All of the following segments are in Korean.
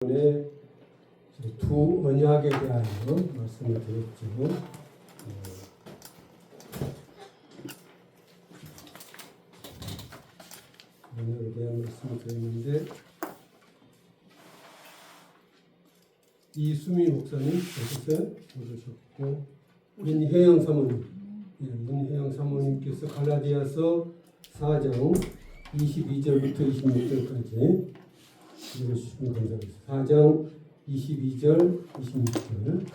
이번에 두 언약에 대하여 말씀을 드렸죠. 언약에 대한 말씀을 드렸는데 이수미 목사님 어디서 오셨고 문혜영 사모님, 문혜영 사모님께서 갈라디아서 4장 22절부터 26절까지 읽어주시면 감사하겠습니다. 4장 22절, 26절.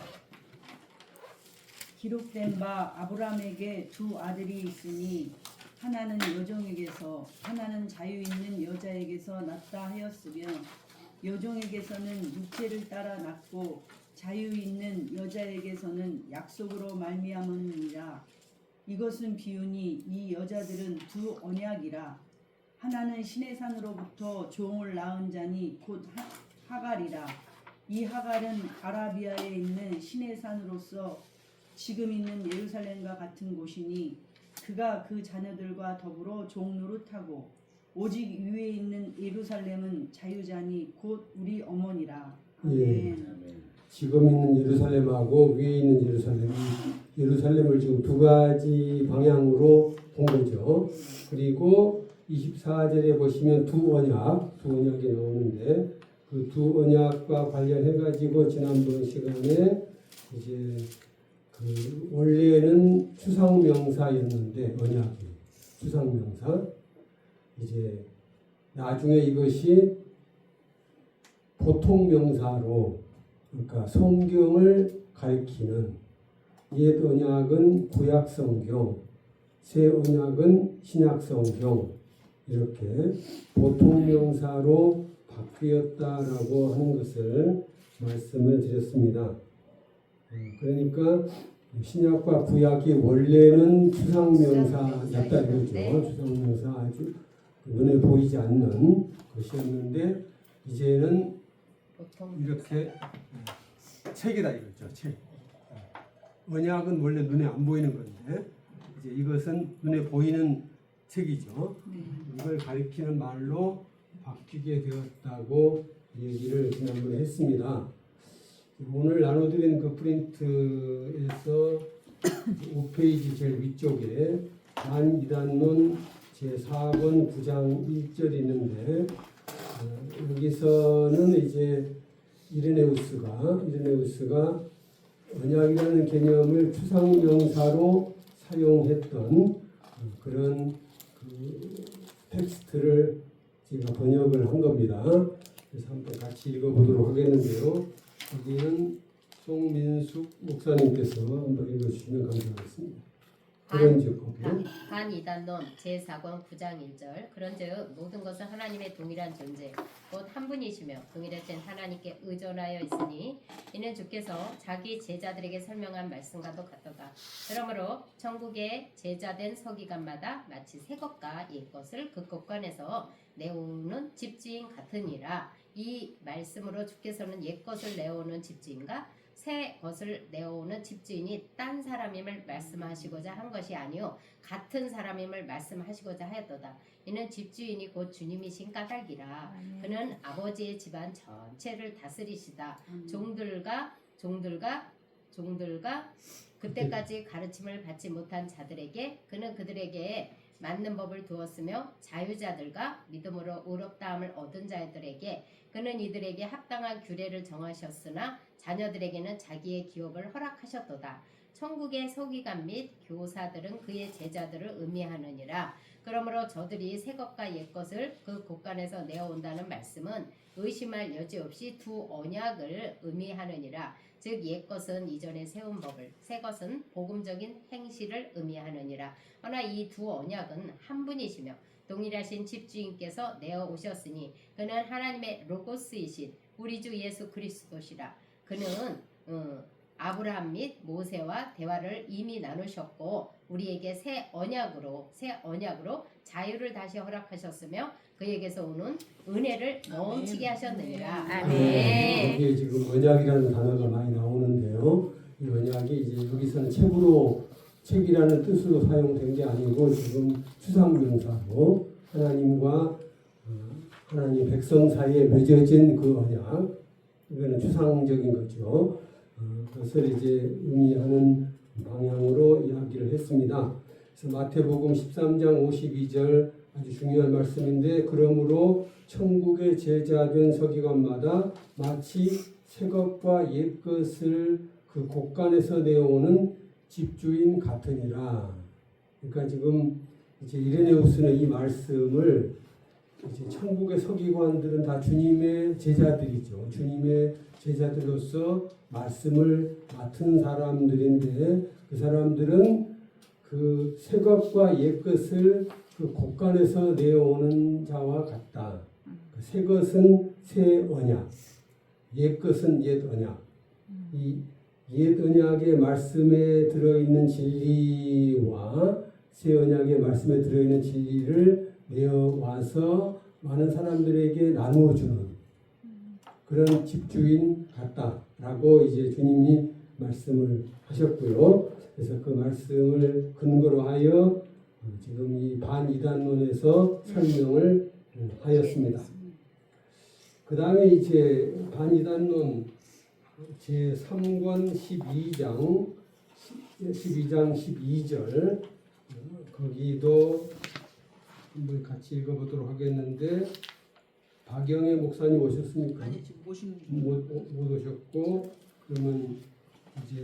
기록된 바 아브라함에게 두 아들이 있으니 하나는 여종에게서 하나는 자유 있는 여자에게서 낳다 하였으며 여종에게서는 육체를 따라 낳고 자유 있는 여자에게서는 약속으로 말미암음이라. 이것은 비유니 이 여자들은 두 언약이라. 하나는 시내산으로부터 종을 낳은 자니 곧 하갈이라. 이 하갈은 아라비아에 있는 시내산으로서 지금 있는 예루살렘과 같은 곳이니 그가 그 자녀들과 더불어 종 노릇하고 오직 위에 있는 예루살렘은 자유자니 곧 우리 어머니라. 아멘. 예. 지금 있는 예루살렘하고 위에 있는 예루살렘을 지금 두 가지 방향으로 본 거죠. 그리고 24절에 보시면 두 언약이 나오는데 그 두 언약과 관련해 가지고 지난번 시간에 이제 그 원래는 추상명사였는데 언약이 추상명사 이제 나중에 이것이 보통명사로 그러니까 성경을 가리키는 옛 언약은 구약 성경, 새 언약은 신약 성경 이렇게 보통명사로 바뀌었다라고 하는 것을 말씀을 드렸습니다. 그러니까 신약과 구약이 원래는 추상명사였다 이거죠. 추상명사 아주 눈에 보이지 않는 것이었는데 이제는 이렇게 책이다 이거죠. 책. 언약은 원래 눈에 안 보이는 건데 이제 이것은 눈에 보이는 책이죠. 이걸 가리키는 말로 바뀌게 되었다고 얘기를 지난번에 했습니다. 오늘 나눠드린 그 프린트에서 5페이지 제일 위쪽에 반이단론 제4권 9장 1절이 있는데 여기서는 이제 이르네우스가 언약이라는 개념을 추상명사로 사용했던 그런 그 텍스트를 제가 번역을 한 겁니다. 그래서 한번 같이 읽어보도록 하겠는데요. 여기는 송민숙 목사님께서 한번 읽어주시면 감사하겠습니다. 반이단론 제4권 9장 1절 그런즉 모든 것은 하나님의 동일한 존재 곧 한 분이시며 동일하신 하나님께 의존하여 있으니 이는 주께서 자기 제자들에게 설명한 말씀과도 같도다. 그러므로 천국의 제자된 서기관마다 마치 새 것과 옛 것을 그 곳간에서 내오는 집주인 같으니라. 이 말씀으로 주께서는 옛 것을 내오는 집주인과 새 것을 내어오는 집주인이 딴 사람임을 말씀하시고자 한 것이 아니요 같은 사람임을 말씀하시고자 하였도다. 이는 집주인이 곧 주님이신 까닭이라. 그는 아버지의 집안 전체를 다스리시다. 종들과 그때까지 가르침을 받지 못한 자들에게 그는 그들에게 맞는 법을 두었으며 자유자들과 믿음으로 의롭다함을 얻은 자들에게 그는 이들에게 합당한 규례를 정하셨으나 자녀들에게는 자기의 기업을 허락하셨도다. 천국의 서기관 및 교사들은 그의 제자들을 의미하느니라. 그러므로 저들이 새 것과 옛 것을 그 곳간에서 내어온다는 말씀은 의심할 여지 없이 두 언약을 의미하느니라. 즉 옛 것은 이전에 세운 법을, 새 것은 복음적인 행실을 의미하느니라. 허나 이 두 언약은 한 분이시며 동일하신 집주인께서 내어 오셨으니 그는 하나님의 로고스이신 우리 주 예수 그리스도시라. 그는 아브라함 및 모세와 대화를 이미 나누셨고 우리에게 새 언약으로 자유를 다시 허락하셨으며 그에게서 오는 은혜를 넘치게 하셨느니라. 아멘. 여기에 지금 언약이라는 단어가 많이 나오는데요. 이 언약이 이제 여기서는 책이라는 뜻으로 사용된 게 아니고 지금 추상명사로 하나님과 하나님 백성 사이에 맺어진 그 언약 이거는 추상적인 거죠. 그것을 이제 의미하는 방향으로 이야기를 했습니다. 그래서 마태복음 13장 52절 아주 중요한 말씀인데, 그러므로 천국의 제자된 서기관마다 마치 새 것과 옛 것을 그 곳간에서 내어오는 집주인 같으니라. 그러니까 지금 이제 이레네우스는 이 말씀을 이제 천국의 서기관들은 다 주님의 제자들이죠. 주님의 제자들로서 말씀을 맡은 사람들인데, 그 사람들은 그 새 것과 옛 것을 그 곳간에서 내어오는 자와 같다. 새 것은 새 언약, 옛 것은 옛 언약. 이 옛 언약의 말씀에 들어있는 진리와 새 언약의 말씀에 들어있는 진리를 내어와서 많은 사람들에게 나누어주는 그런 집주인 같다라고 이제 주님이 말씀을 하셨고요. 그래서 그 말씀을 근거로 하여 지금 이 반이단론에서 설명을 하였습니다. 그 다음에 이제 반이단론 제3권 12장 12절 거기도 한번 같이 읽어보도록 하겠는데, 박영애 목사님 오셨습니까? 아니 지금 보시는 못 오셨고, 그러면 이제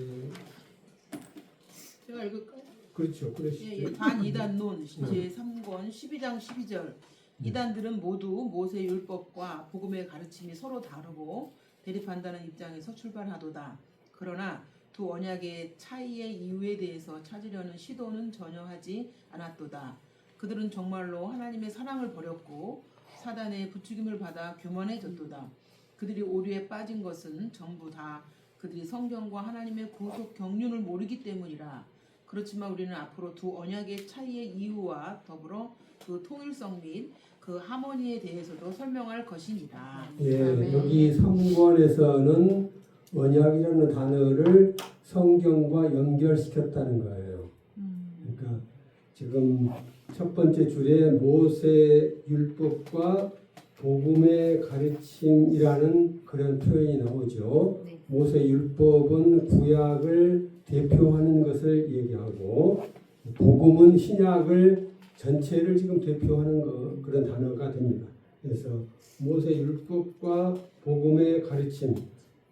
제가 읽을까요? 그렇죠, 그러시죠. 반이단론 제3권 12장 12절 이단들은 모두 모세 율법과 복음의 가르침이 서로 다르고 대립한다는 입장에서 출발하도다. 그러나 두 언약의 차이의 이유에 대해서 찾으려는 시도는 전혀 하지 않았도다. 그들은 정말로 하나님의 사랑을 버렸고 사단의 부추김을 받아 교만해졌도다. 그들이 오류에 빠진 것은 전부 다 그들이 성경과 하나님의 구속 경륜을 모르기 때문이라. 그렇지만 우리는 앞으로 두 언약의 차이의 이유와 더불어 그 통일성 및 그 하모니에 대해서도 설명할 것이니라. 예, 여기 3권에서는 언약이라는 단어를 성경과 연결시켰다는 거예요. 그러니까 지금 첫 번째 줄에 모세 율법과 복음의 가르침이라는 그런 표현이 나오죠. 네. 모세 율법은 구약을 대표하는 것을 얘기하고, 복음은 신약을 전체를 지금 대표하는 그런 단어가 됩니다. 그래서 모세 율법과 복음의 가르침,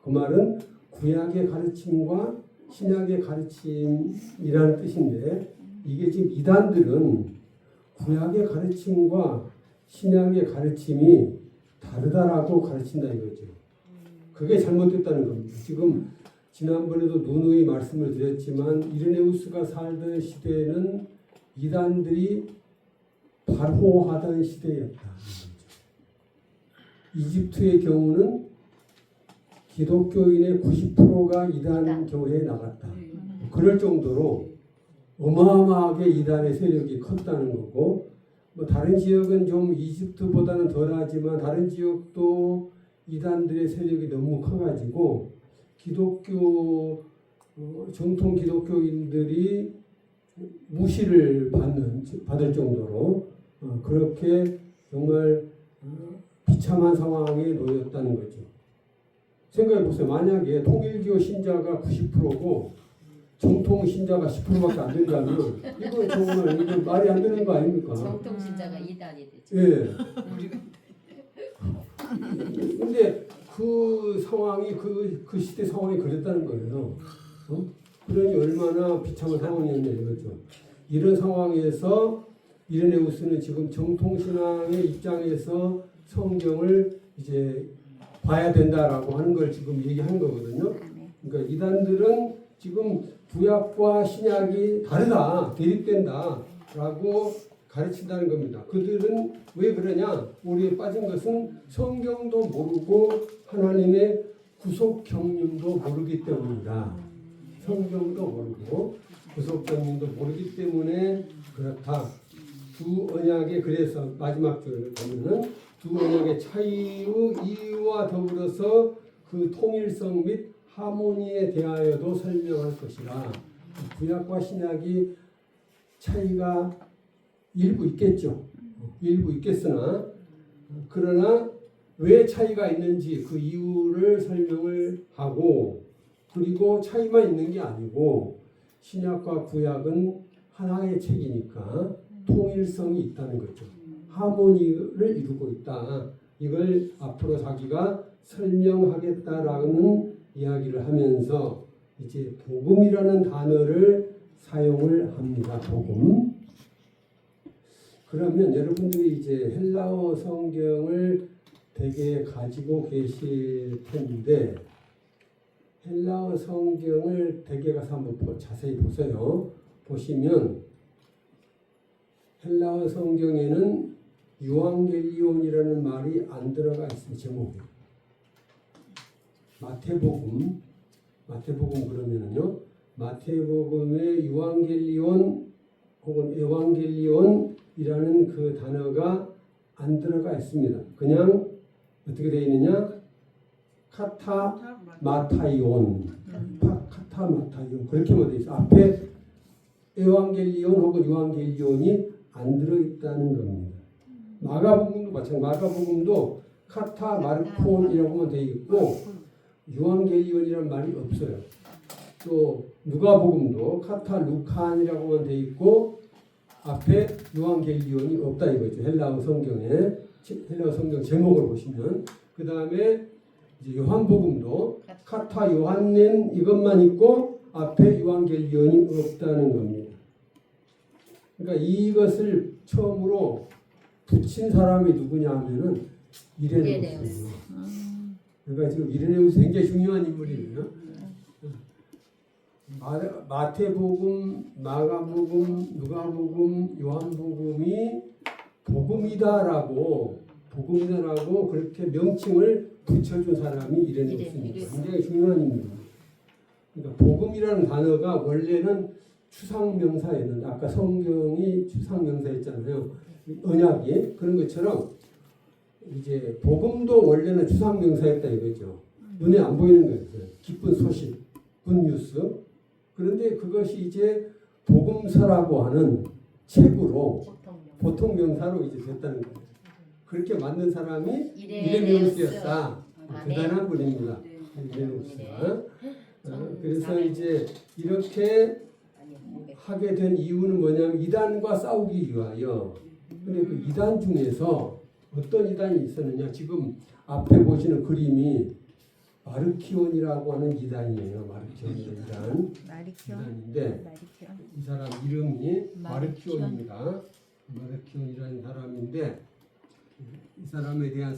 그 말은 구약의 가르침과 신약의 가르침이라는 뜻인데, 이게 지금 이단들은 구약의 가르침과 신약의 가르침이 다르다라고 가르친다 이거죠. 그게 잘못됐다는 겁니다. 지금 지난번에도 누누이 말씀을 드렸지만, 이레네우스가 살던 시대는 이단들이 발호하던 시대였다. 이집트의 경우는 기독교인의 90%가 이단 교회에 나갔다. 그럴 정도로 어마어마하게 이단의 세력이 컸다는 거고, 뭐 다른 지역은 좀 이집트보다는 덜하지만 다른 지역도 이단들의 세력이 너무 커가지고 기독교 정통 기독교인들이 무시를 받을 정도로 그렇게 정말 비참한 상황에 놓였다는 거죠. 생각해 보세요. 만약에 통일교 신자가 90%고 정통 신자가 10%밖에 안 된다면 이거 정말 이거 말이 안 되는 거 아닙니까? 정통 신자가 이단이 되죠. 예. 근데 그 상황이 그 시대 상황이 그랬다는 거예요. 그러니 얼마나 비참한 상황이었냐 이거죠. 이런 상황에서 이레네우스는 지금 정통신앙의 입장에서 성경을 이제 봐야 된다라고 하는 걸 지금 얘기하는 거거든요. 그러니까 이단들은 지금 구약과 신약이 다르다, 대립된다라고 가르친다는 겁니다. 그들은 왜 그러냐? 오류에 빠진 것은 성경도 모르고 하나님의 구속 경륜도 모르기 때문이다. 성경도 모르고 구속 경륜도 모르기 때문에 그렇다. 두 언약의, 그래서 마지막 줄을 보면은 두 언약의 차이의 이유와 더불어서 그 통일성 및 하모니에 대하여도 설명할 것이라. 구약과 신약이 차이가 일부 있겠죠. 일부 있겠으나, 그러나 왜 차이가 있는지 그 이유를 설명을 하고, 그리고 차이만 있는 게 아니고 신약과 구약은 하나의 책이니까 통일성이 있다는 거죠. 하모니를 이루고 있다. 이걸 앞으로 자기가 설명하겠다라는 이야기를 하면서 이제 복음이라는 단어를 사용을 합니다. 복음. 그러면 여러분들이 이제 헬라어 성경을 되게 가지고 계실 텐데, 헬라어 성경을 되게 가서 한번 자세히 보세요. 보시면 헬라어 성경에는 유앙겔리온이라는 말이 안 들어가 있습니다. 제목에. 마태복음 그러면은요, 마태복음에 유앙겔리온 혹은 에vangelion이라는 그 단어가 안 들어가 있습니다. 그냥 어떻게 되어 있느냐? 카타마타이온 그렇게만 되어 있어. 앞에 에vangellion 혹은 유앙겔리온이 안 들어 있다는 겁니다. 마가복음도 마찬가지. 마가복음도 카타마르콘이라고만 되어 있고 유앙겔리온이라는 말이 없어요. 또 누가복음도 카타루칸이라고만 되어 있고 앞에 유앙겔리온이 없다 이거죠. 헬라어 성경 제목을 보시면. 그 다음에 요한복음도 카타 요한넨 이것만 있고 앞에 유앙겔리온이 없다는 겁니다. 그러니까 이것을 처음으로 붙인 사람이 누구냐 하면은 이레네우스예요. 그러니까 지금 이레네우스 굉장히 중요한 인물이에요. 마태복음, 마가복음, 누가복음, 요한복음이 복음이다라고 그렇게 명칭을 붙여준 사람이 이레네우스입니다. 굉장히 중요한 인물입니다. 그러니까 복음이라는 단어가 원래는 추상명사였는데, 아까 성경이 추상명사였잖아요. 언약이. 그런 것처럼 이제 복음도 원래는 추상명사였다 이거죠. 눈에 안 보이는 거였어요. 기쁜 소식, 굿뉴스. 그런데 그것이 이제 복음서라고 하는 책으로 보통 명사로 이제 됐다는 거예요. 그렇게 만든 사람이 이레네우스였다. 대단한 분입니다. 이레네우스가. 그래서 이제 이렇게 하게 된 이유는 뭐냐면 이단과 싸우기 위하여. 근데 그 이단 중에서 어떤 이단이 있었느냐? 지금 앞에 보시는 그림이 마르키온이라고 하는 이단이에요. 마르키온 이단인데 이 사람 이름이 마르키온입니다. 마르키온이라는 사람인데 이 사람에 대한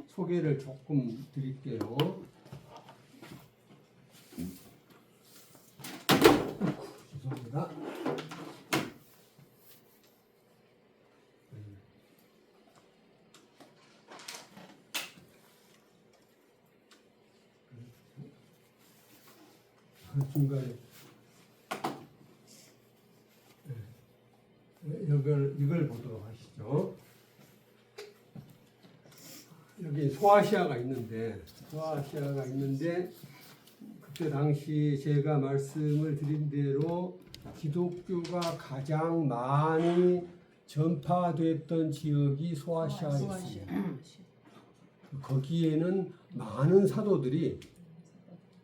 소개를 조금 드릴게요. 죄송합니다. 중간에 이걸 보도록 하시죠. 여기 소아시아가 있는데 그때 당시 제가 말씀을 드린 대로 기독교가 가장 많이 전파됐던 지역이 소아시아였습니다. 거기에는 많은 사도들이,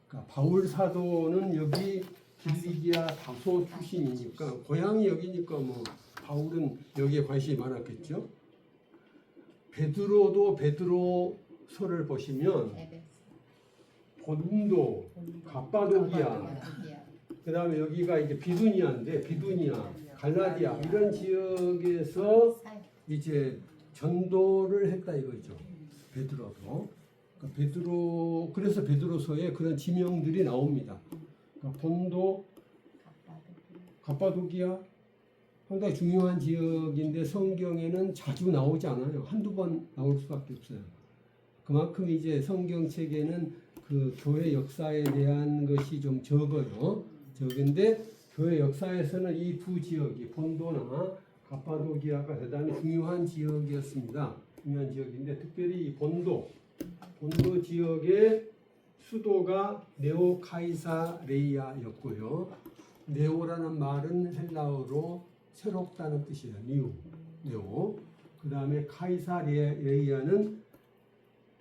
그러니까 바울 사도는 여기 길리기아 다소 출신이니까 고향이 여기니까 뭐 바울은 여기에 관심이 많았겠죠. 베드로도 베드로서를 보시면 본도, 갑바도기아, 그 다음에 여기가 이제 비두니아, 갈라디아 이런 지역에서 이제 전도를 했다 이거죠. 베드로도. 그러니까 그래서 베드로서에 그런 지명들이 나옵니다. 그러니까 본도, 갑바도기아 상당히 중요한 지역인데 성경에는 자주 나오지 않아요. 한두 번 나올 수밖에 없어요. 그만큼 이제 성경책에는 그 교회 역사에 대한 것이 좀 적어요. 적은데 교회 역사에서는 이 두 지역이 본도나 갑바도기아가 대단히 중요한 지역이었습니다. 중요한 지역인데 특별히 이 본도 지역의 수도가 네오 카이사레이아였고요. 네오라는 말은 헬라어로 새롭다는 뜻이에요. 네오. 그 다음에 카이사레이아는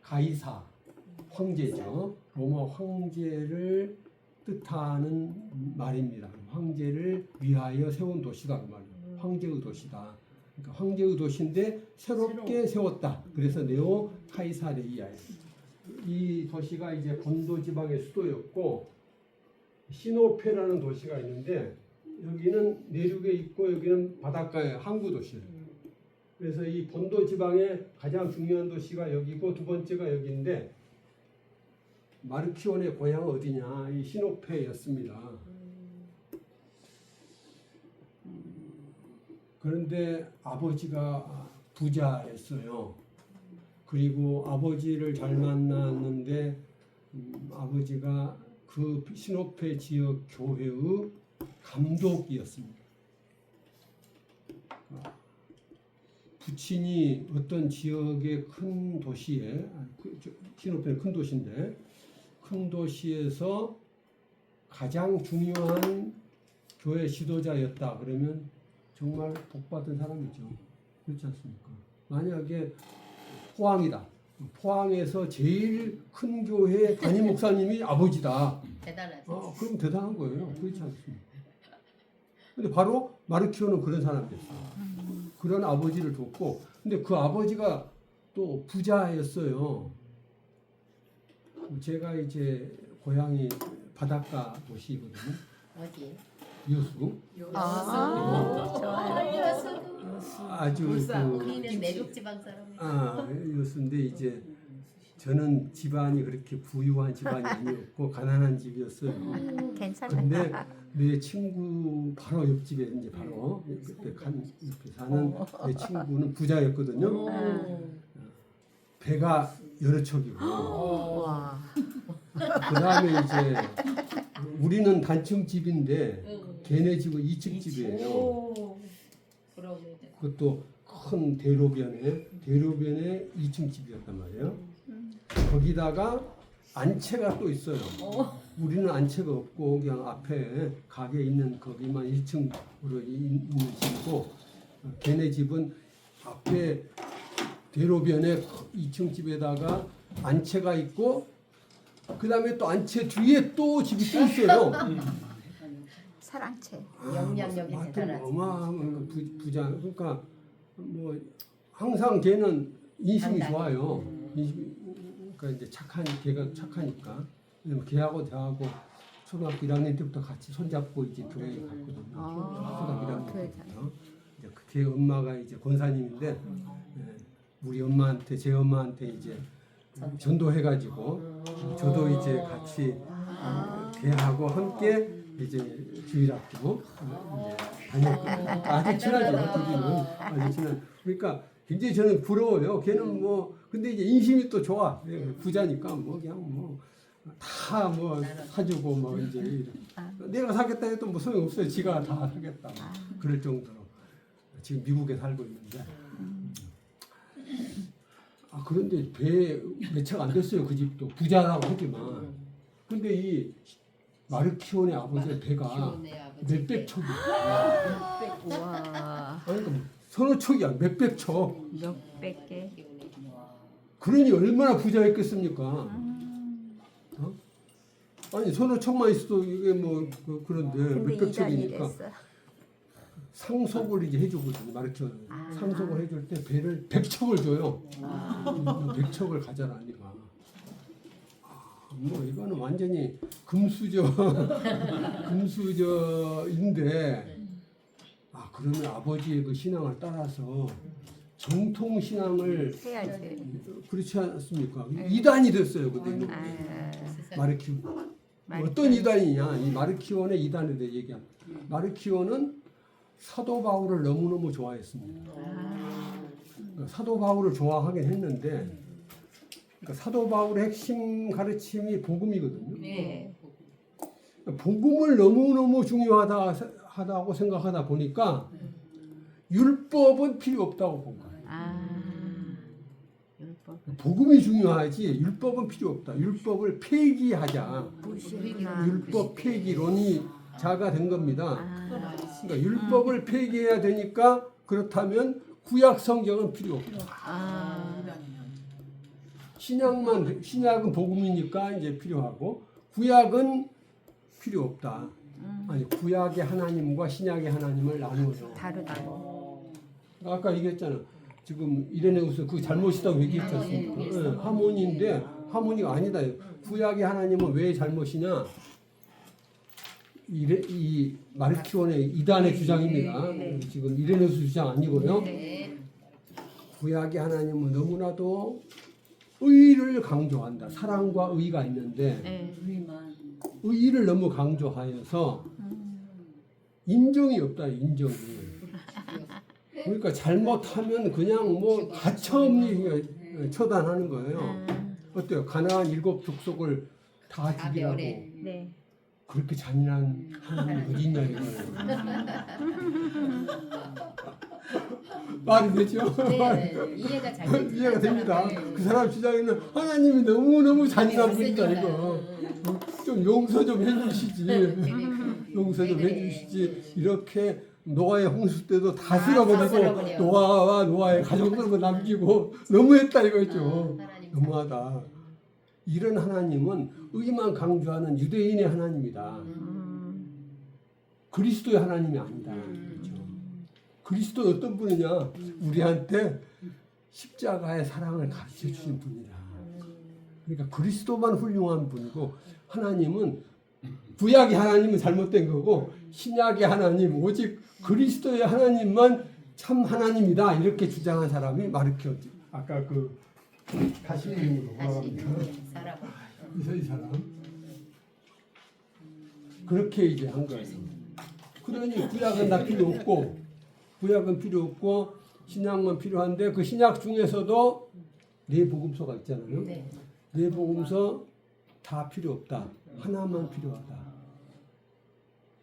가이사 황제죠. 로마 황제를 뜻하는 말입니다. 황제를 위하여 세운 도시다 그 말이에요. 황제의 도시다. 그러니까 황제의 도시인데 새롭게 세웠다. 그래서 네오 카이사레이아예요. 이 도시가 이제 본도 지방의 수도였고 시노페라는 도시가 있는데 여기는 내륙에 있고 여기는 바닷가에 항구 도시예요. 그래서 이 본도 지방의 가장 중요한 도시가 여기고 두 번째가 여기인데 마르키온의 고향은 어디냐? 이 시노페였습니다. 그런데 아버지가 부자였어요. 그리고 아버지를 잘 만났는데 아버지가 그 시노페 지역 교회의 감독이었습니다. 부친이 어떤 지역의 큰 도시에 시노페는 큰 도시인데 큰 도시에서 가장 중요한 교회 지도자였다 그러면 정말 복받은 사람이죠. 그렇지 않습니까? 만약에 포항이다. 포항에서 제일 큰 교회 담임 목사님이 아버지다. 대단하죠. 그럼 대단한 거예요. 그렇지 않습니까? 근데 바로 마르키오는 그런 사람이었어요. 그런 아버지를 뒀고, 근데 그 아버지가 또 부자였어요. 제가 이제 고향이 바닷가 도시거든요. 어디? 여수. 좋아요. 아주 울산. 우리는 내륙 지방 사람이. 여수인데 이제 저는 집안이 그렇게 부유한 집안이 아니었고 가난한 집이었어요. 괜찮아. 근데 내 친구 바로 옆집에 이제 바로 그때 이렇게 사는 내 친구는 부자였거든요. 배가 여러 척이고 와. 그다음에 이제 우리는 단층 집인데 걔네 집은 2층 집이에요. 부러워요. 그것도 큰 대로변에 2층 집이었단 말이에요. 거기다가 안채가 또 있어요. 우리는 안채가 없고 그냥 앞에 가게 있는 거기만 1층으로 있는 집이고 걔네 집은 앞에 대로변에 2층 집에다가 안채가 있고 그 다음에 또 안채 뒤에 또 집이 또 있어요. 사랑채. 영향력이 하여튼 대단하지. 어마어마한 부자. 그러니까 뭐 항상 걔는 인심이 당당해. 좋아요. 그러니까 이제 걔가 착하니까. 왜냐면 걔하고 저하고 초등학교 1학년 때부터 같이 손잡고 이제 교회에 갔거든요. 초등학교 1학년 때부터. 이제 걔 엄마가 이제 권사님인데 예, 우리 엄마한테 제 엄마한테 이제 전도해가지고 저도 이제 같이 걔하고 함께 이제 주일학교 다녔거든요. 아주 친하죠. 둘이는 아주 친한. 그러니까 굉장히 저는 부러워요. 걔는 뭐 근데 이제 인심이 또 좋아. 부자니까 뭐 그냥 뭐 다 뭐 사주고 뭐 이제 이렇게. 내가 사겠다 해도 뭐 소용 없어요. 지가 다 사겠다. 그럴 정도로 지금 미국에 살고 있는데. 그런데 배 몇 차가 안 됐어요. 그 집도 부자라고 하지만. 근데 이 마르키온의 아버지의 배가 몇백 척이야. 와. 아니 그러니까 서너 척이야. 몇백 척. 몇백 개. 그러니 얼마나 부자였겠습니까? 아니 서너 척만 있어도 이게 뭐 그런데 근데 몇백 이단이 척이니까 됐어. 상속을 이제 해주거든요. 마르키온은 상속을 해줄 때 배를 100척을 줘요. 100척을 가져라 니가. 뭐 이거는 완전히 금수저인데 그러면 아버지의 그 신앙을 따라서 정통 신앙을 해야지. 그렇지 않습니까? 이단이 됐어요. 그때 마르키온. 어떤 이단이냐? 이 마르키온의 이단에 대해 얘기합니다. 마르키온은 사도 바울을 너무너무 좋아했습니다. 사도 바울을 좋아하긴 했는데 그러니까 사도 바울의 핵심 가르침이 복음이거든요. 네. 복음을 너무너무 중요하다고 생각하다 보니까 율법은 필요 없다고 본 거예요. 율법. 복음이 중요하지 율법은 필요 없다. 율법을 폐기하자. 무시구나. 율법 폐기론이 자가 된 겁니다. 그러니까 율법을 폐기해야 되니까 그렇다면 구약 성경은 필요 없다. 신약은 복음이니까 이제 필요하고 구약은 필요 없다. 아니 구약의 하나님과 신약의 하나님을 나누어서 다르다. 아까 얘기했잖아. 지금 이레네우스 그 잘못이다고 얘기했지 않습니까? 예, 하모니인데 하모니가 아니다. 구약의 하나님은 왜 잘못이냐? 이 마르키온의 이단의 주장입니다. 네. 지금 이레네우스 주장 아니고요. 네. 구약의 하나님은 너무나도 의를 강조한다. 사랑과 의가 있는데 네. 의만. 의를 너무 강조하여서 인정이 없다. 인정이. 그러니까 잘못하면 그냥 뭐 가차없이 처단하는 거예요. 어때요? 가나안 7 족속을 다 다 죽이라고. 멸해. 네. 그렇게 잔인한 하나님이 어디 있냐 이거예요. 말이 되죠? 네, 이해가 잘 되죠. 이해가 됩니다. 네. 그 사람 주장에는 하나님이 너무너무 잔인한 분이다 이거. 좀 용서 좀 해주시지. 용서 좀 해주시지. 이렇게 노아의 홍수 때도 다 쓸어버리고 쓸어버려. 노아와 노아의 가족들만 남기고 너무했다 이거죠. 하나님 너무하다. 이런 하나님은 의만 강조하는 유대인의 하나님이다. 그리스도의 하나님이 아니다. 그렇죠. 그리스도 어떤 분이냐? 우리한테 십자가의 사랑을 가르쳐 주신 분이다. 그러니까 그리스도만 훌륭한 분이고 하나님은 구약의 하나님은 잘못된 거고 신약의 하나님 오직 그리스도의 하나님만 참 하나님이다. 이렇게 주장한 사람이 마르키오. 아까 그 다시 이름으로 다시 돌아갑니다. 살아봐. 이 사람 그렇게 이제 한 거예요. 그러니 구약은 다 필요 없고 구약은 필요 없고 신약만 필요한데 그 신약 중에서도 네 복음서가 있잖아요. 네. 네 복음서 다 필요 없다. 하나만 필요하다.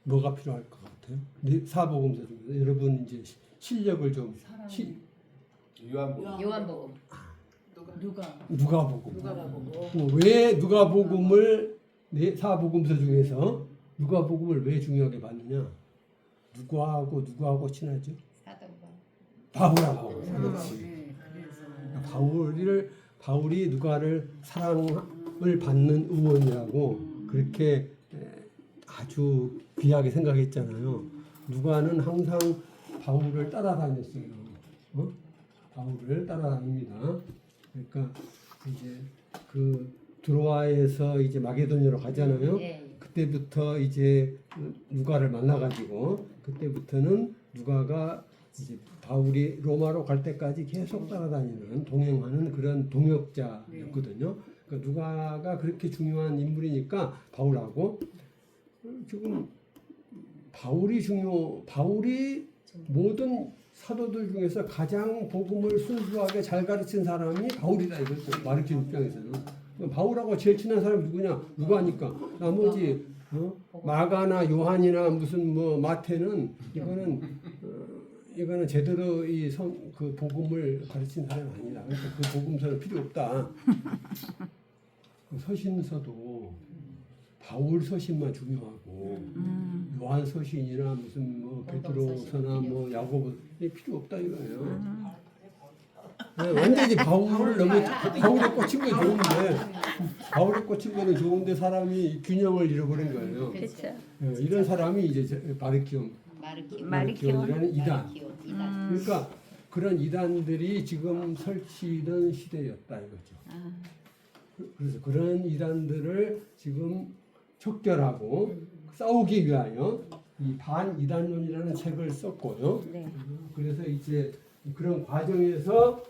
뭐가 필요할 것 같아요? 네 사복음서 중에서 여러분 이제 실력을 좀 요한복음. 누가복음. 왜 누가복음을 네 사복음서 중에서 누가복음을 왜 중요하게 봤느냐? 누구하고 친하죠? 사도가. 바울하고. 그렇지. 네, 그래서 바울이 누가를 사랑을 받는 의원이라고 그렇게 아주 귀하게 생각했잖아요. 누가는 항상 바울을 따라다녔어요. 바울을 따라다닙니다. 그러니까 이제 그 드로아에서 이제 마게도냐로 가잖아요. 네. 그때부터 이제 누가를 만나가지고 그때부터는 누가가 이제 바울이 로마로 갈 때까지 계속 따라다니는 동행하는 그런 동역자였거든요. 그러니까 누가가 그렇게 중요한 인물이니까 바울하고 지금 바울이 모든 사도들 중에서 가장 복음을 순수하게 잘 가르친 사람이 바울이다 이거죠. 마르키 입장에서는. 바울하고 제일 친한 사람이 누구냐? 누가니까. 나머지 마가나 요한이나 무슨 뭐 마태는 이거는 제대로 그 복음을 가르친 사람이 아니다. 그러니까 그 복음서는 필요 없다. 그 서신서도 바울 서신만 중요하고 요한 서신이나 무슨 뭐 베드로서나 뭐 야고보 필요 없다 이거예요. 네, 완전히 바울에 꽂힌 게 좋은데 바울에 꽂힌 거는 좋은데 사람이 균형을 잃어버린 거예요. 그렇죠. 네, 이런 사람이 이제 마르키온이라는 이단. 그러니까 그런 이단들이 지금 설치던 시대였다 이거죠. 그래서 그런 이단들을 지금 척결하고 싸우기 위하여 이 반이단론이라는 책을 썼고요. 네. 그래서 이제 그런 과정에서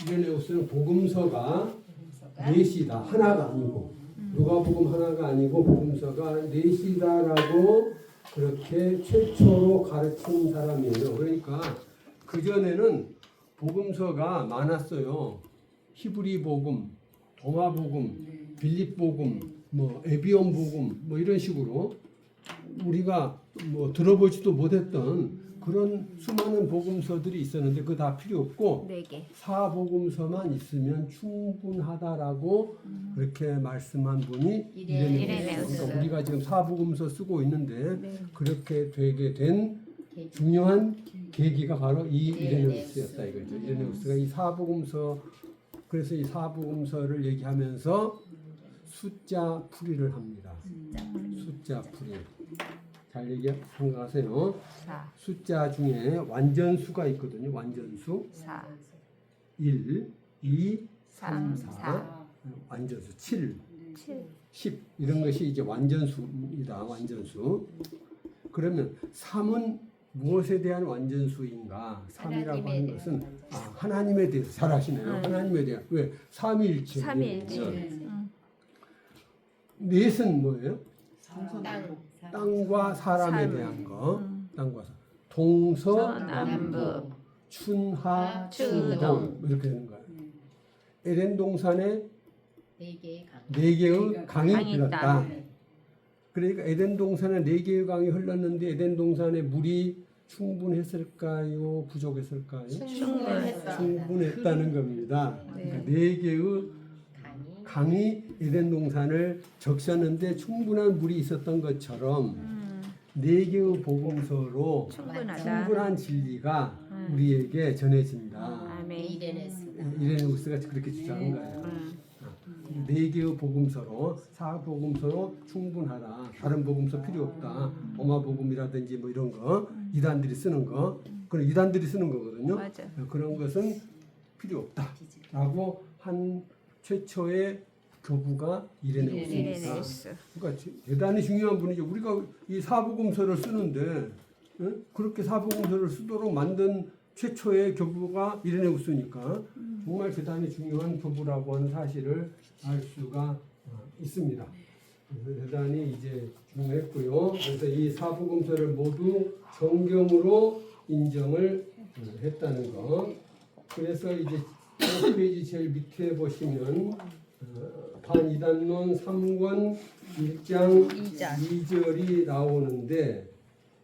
이레네우스는 복음서가 넷이다. 하나가 아니고 누가복음 하나가 아니고 복음서가 넷이다라고 그렇게 최초로 가르친 사람이에요. 그러니까 그전에는 복음서가 많았어요. 히브리 복음, 도마 복음, 빌립 복음, 뭐 에비온 복음 뭐 이런 식으로 우리가 뭐 들어보지도 못했던 그런 수많은 복음서들이 있었는데 그거 다 필요 없고 4개. 사복음서만 있으면 충분하다라고 그렇게 말씀한 분이 이레네우스. 그러니까 우리가 지금 사복음서 쓰고 있는데 네. 그렇게 되게 된 중요한 계기가 바로 이 이레네우스였다 이거죠. 이레네우스가 이 사복음서 그래서 이 사복음서를 얘기하면서 숫자 풀이를 합니다. 숫자 풀이. 잘 생각하세요. 4, 숫자 중에 완전수가 있거든요. 완전수. 4, 1, 2, 3, 3, 4. 완전수 7, 7, 10 이런 것이 이제 완전수입니다. 완전수. 그러면 3은 무엇에 대한 완전수인가? 3이라고 하나님에 하는 대한 것은 완전수. 하나님에 대해서 잘 아시네요. 하나님에 대한 왜? 삼위일체. 삼위일체. 넷은 뭐예요? 땅. 땅과 사람에 삶. 대한 거. 땅과 사람. 동서, 남북, 춘하, 추동. 추동 이렇게 되는 거예요. 에덴 동산에 네 개의 강. 네 개의 강이 강이 흘렀다. 있다. 그러니까 에덴 동산에 네 개의 강이 흘렀는데 에덴 동산에 물이 충분했을까요? 부족했을까요? 충분했다는 겁니다. 그러니까 네 개의 강이 에덴 동산을 적셨는데 충분한 물이 있었던 것처럼 네 개의 복음서로 충분하다. 충분한 진리가 우리에게 전해진다. 아멘. 이레네우스가 그렇게 주장한 거예요. 네 개의 복음서로 사복음서로 충분하다. 다른 복음서 필요 없다. 오마 복음이라든지 뭐 이런 거 이단들이 쓰는 거 그런 이단들이 쓰는 거거든요. 맞아. 그런 것은 필요 없다라고 한 최초의 교부가 이레네우스입니다. 이레네우스. 그러니까 대단히 중요한 분이죠. 우리가 이 사복음서를 쓰는데 그렇게 사복음서를 쓰도록 만든 최초의 교부가 이레네우스니까 정말 대단히 중요한 교부라고 하는 사실을 알 수가 있습니다. 그래서 대단히 이제 중요했고요. 그래서 이 사복음서를 모두 정경으로 인정을 했다는 거. 그래서 이제 1페이지 제일 밑에 보시면 반이단론 3권 1장 2절이 나오는데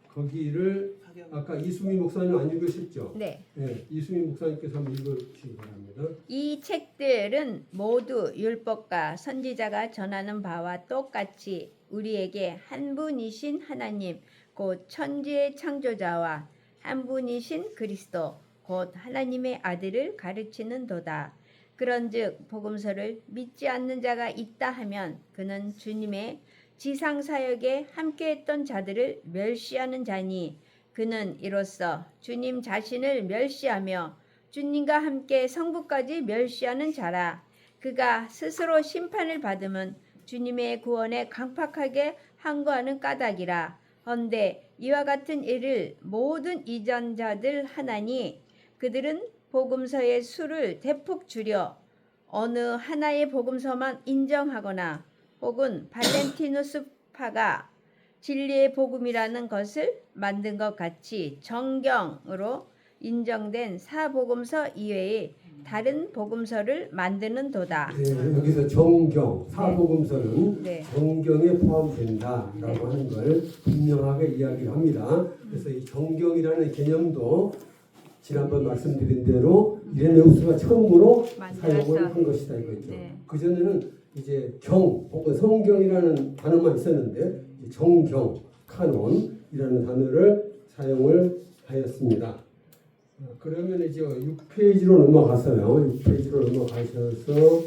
거기를 아까 이수미 목사님 안 읽으셨죠? 네. 네, 이수미 목사님께서 한번 읽어주시기 바랍니다. 이 책들은 모두 율법과 선지자가 전하는 바와 똑같이 우리에게 한 분이신 하나님 곧 천지의 창조자와 한 분이신 그리스도 곧 하나님의 아들을 가르치는 도다. 그런즉 복음서를 믿지 않는 자가 있다 하면 그는 주님의 지상 사역에 함께했던 자들을 멸시하는 자니 그는 이로써 주님 자신을 멸시하며 주님과 함께 성부까지 멸시하는 자라. 그가 스스로 심판을 받으면 주님의 구원에 강팍하게 항거하는 까닭이라. 헌데 이와 같은 일을 모든 이전자들 하나니 그들은 복음서의 수를 대폭 줄여 어느 하나의 복음서만 인정하거나 혹은 발렌티누스파가 진리의 복음이라는 것을 만든 것 같이 정경으로 인정된 사복음서 이외의 다른 복음서를 만드는 도다. 네, 여기서 정경, 사복음서는 네. 정경에 포함된다라고 하는 걸 분명하게 이야기합니다. 그래서 이 정경이라는 개념도 지난번 말씀드린 대로 이레네우스가 처음으로 사용을 한 것이다 이거죠. 네. 그 전에는 이제 경 혹은 성경이라는 단어만 있었는데 정경, 카논이라는 단어를 사용을 하였습니다. 그러면 이제 6페이지로 넘어가서요. 6페이지로 넘어가셔서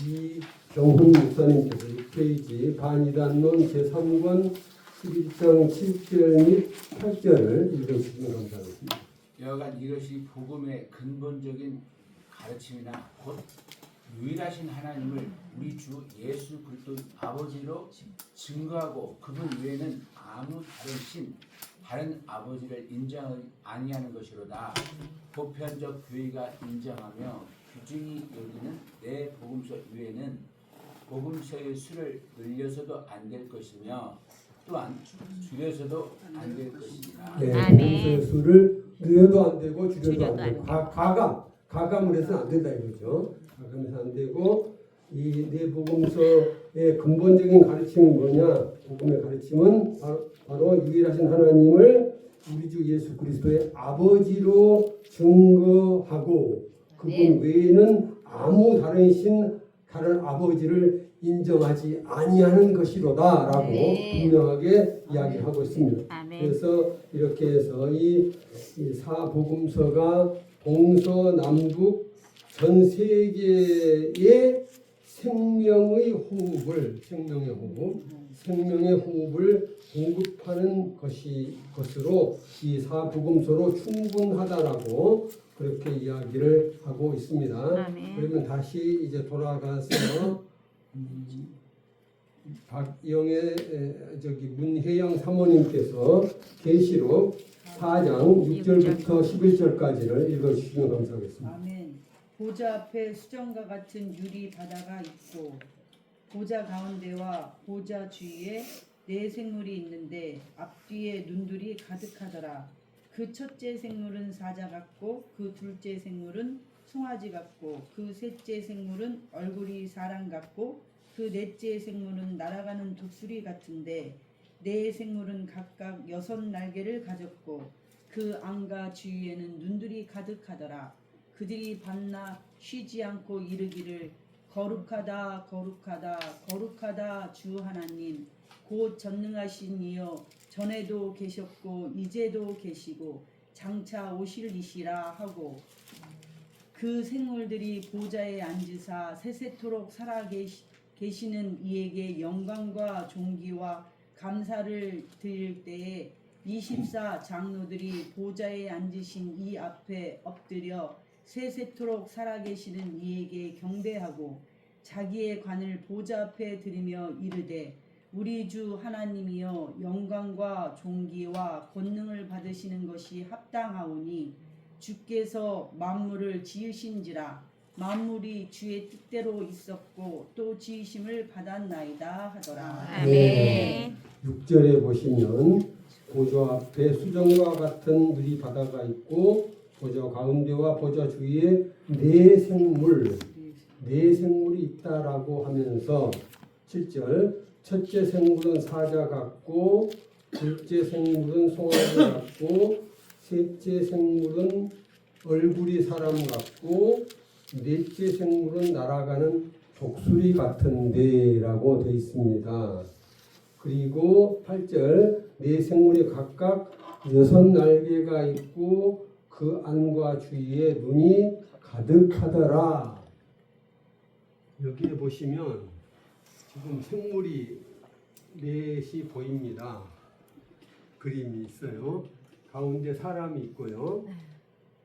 이 경훈 목사님께서 6페이지 반이단론 제3권 11장 7절 및 8절을 읽어주시면 감사하겠습니다. 여간 이것이 복음의 근본적인 가르침이나 곧 유일하신 하나님을 우리 주 예수 그리스도 아버지로 증거하고 그분 외에는 아무 다른 신, 다른 아버지를 인정 아니하는 것이로다. 보편적 교회가 인정하며 규정이 여기는 내 복음서 외에는 복음서의 수를 늘려서도 안 될 것이며 또한 줄여서도 안 될 것이니라. 네, 아멘. 복음서의 수를 늘려도 안 되고 줄여도 줄여도 안 되고 안 가감을 해서는 안 된다 이거죠. 가감해서 안 되고 이 네 복음서의 근본적인 가르침은 뭐냐? 복음의 가르침은 바로 유일하신 하나님을 우리 주 예수 그리스도의 아버지로 증거하고 그분 외에는 아무 다른 신, 다른 아버지를 인정하지 아니하는 것이로다라고 분명하게 이야기하고 있습니다. 아멘. 그래서 이렇게 해서 이 사복음서가 동서남북 전 세계의 생명의 호흡을 공급하는 것으로 이 사복음서로 충분하다라고 그렇게 이야기를 하고 있습니다. 아멘. 그러면 다시 이제 돌아가서 박영애 문혜영 사모님께서 계시록 4장 6절부터 11절까지를 읽어주시면 감사하겠습니다. 아멘. 보좌 앞에 수정과 같은 유리 바다가 있고 보좌 가운데와 보좌 주위에 네 생물이 있는데 앞뒤에 눈들이 가득하더라. 그 첫째 생물은 사자 같고 그 둘째 생물은 송아지 같고 그 셋째 생물은 얼굴이 사람 같고 그 넷째 생물은 날아가는 독수리 같은데 네 생물은 각각 6 날개를 가졌고 그 안과 주위에는 눈들이 가득하더라. 그들이 밤낮 쉬지 않고 이르기를 거룩하다 거룩하다 거룩하다 주 하나님 곧 전능하신 이여 전에도 계셨고 이제도 계시고 장차 오실 이시라 하고 그 생물들이 보좌에 앉으사 세세토록 살아 계시는 이에게 영광과 존귀와 감사를 드릴 때에 24 장로들이 보좌에 앉으신 이 앞에 엎드려 세세토록 살아계시는 이에게 경배하고 자기의 관을 보좌 앞에 들이며 이르되 우리 주 하나님이여 영광과 존귀와 권능을 받으시는 것이 합당하오니 주께서 만물을 지으신지라 만물이 주의 뜻대로 있었고 또 지으심을 받았나이다 하더라. 아멘. 6절에 보시면 보좌 앞에 수정과 같은 누리 바다가 있고 보좌 가운데와 보좌 주위에 네 생물이 있다라고 하면서 7절 첫째 생물은 사자 같고 둘째 생물은 송아지 같고 셋째 생물은 얼굴이 사람 같고 넷째 생물은 날아가는 독수리 같은데라고 되어 있습니다. 그리고 8절 네 생물이 각각 6 날개가 있고 그 안과 주위에 눈이 가득하더라. 여기에 보시면 지금 생물이 넷이 보입니다. 그림이 있어요. 가운데 사람이 있고요.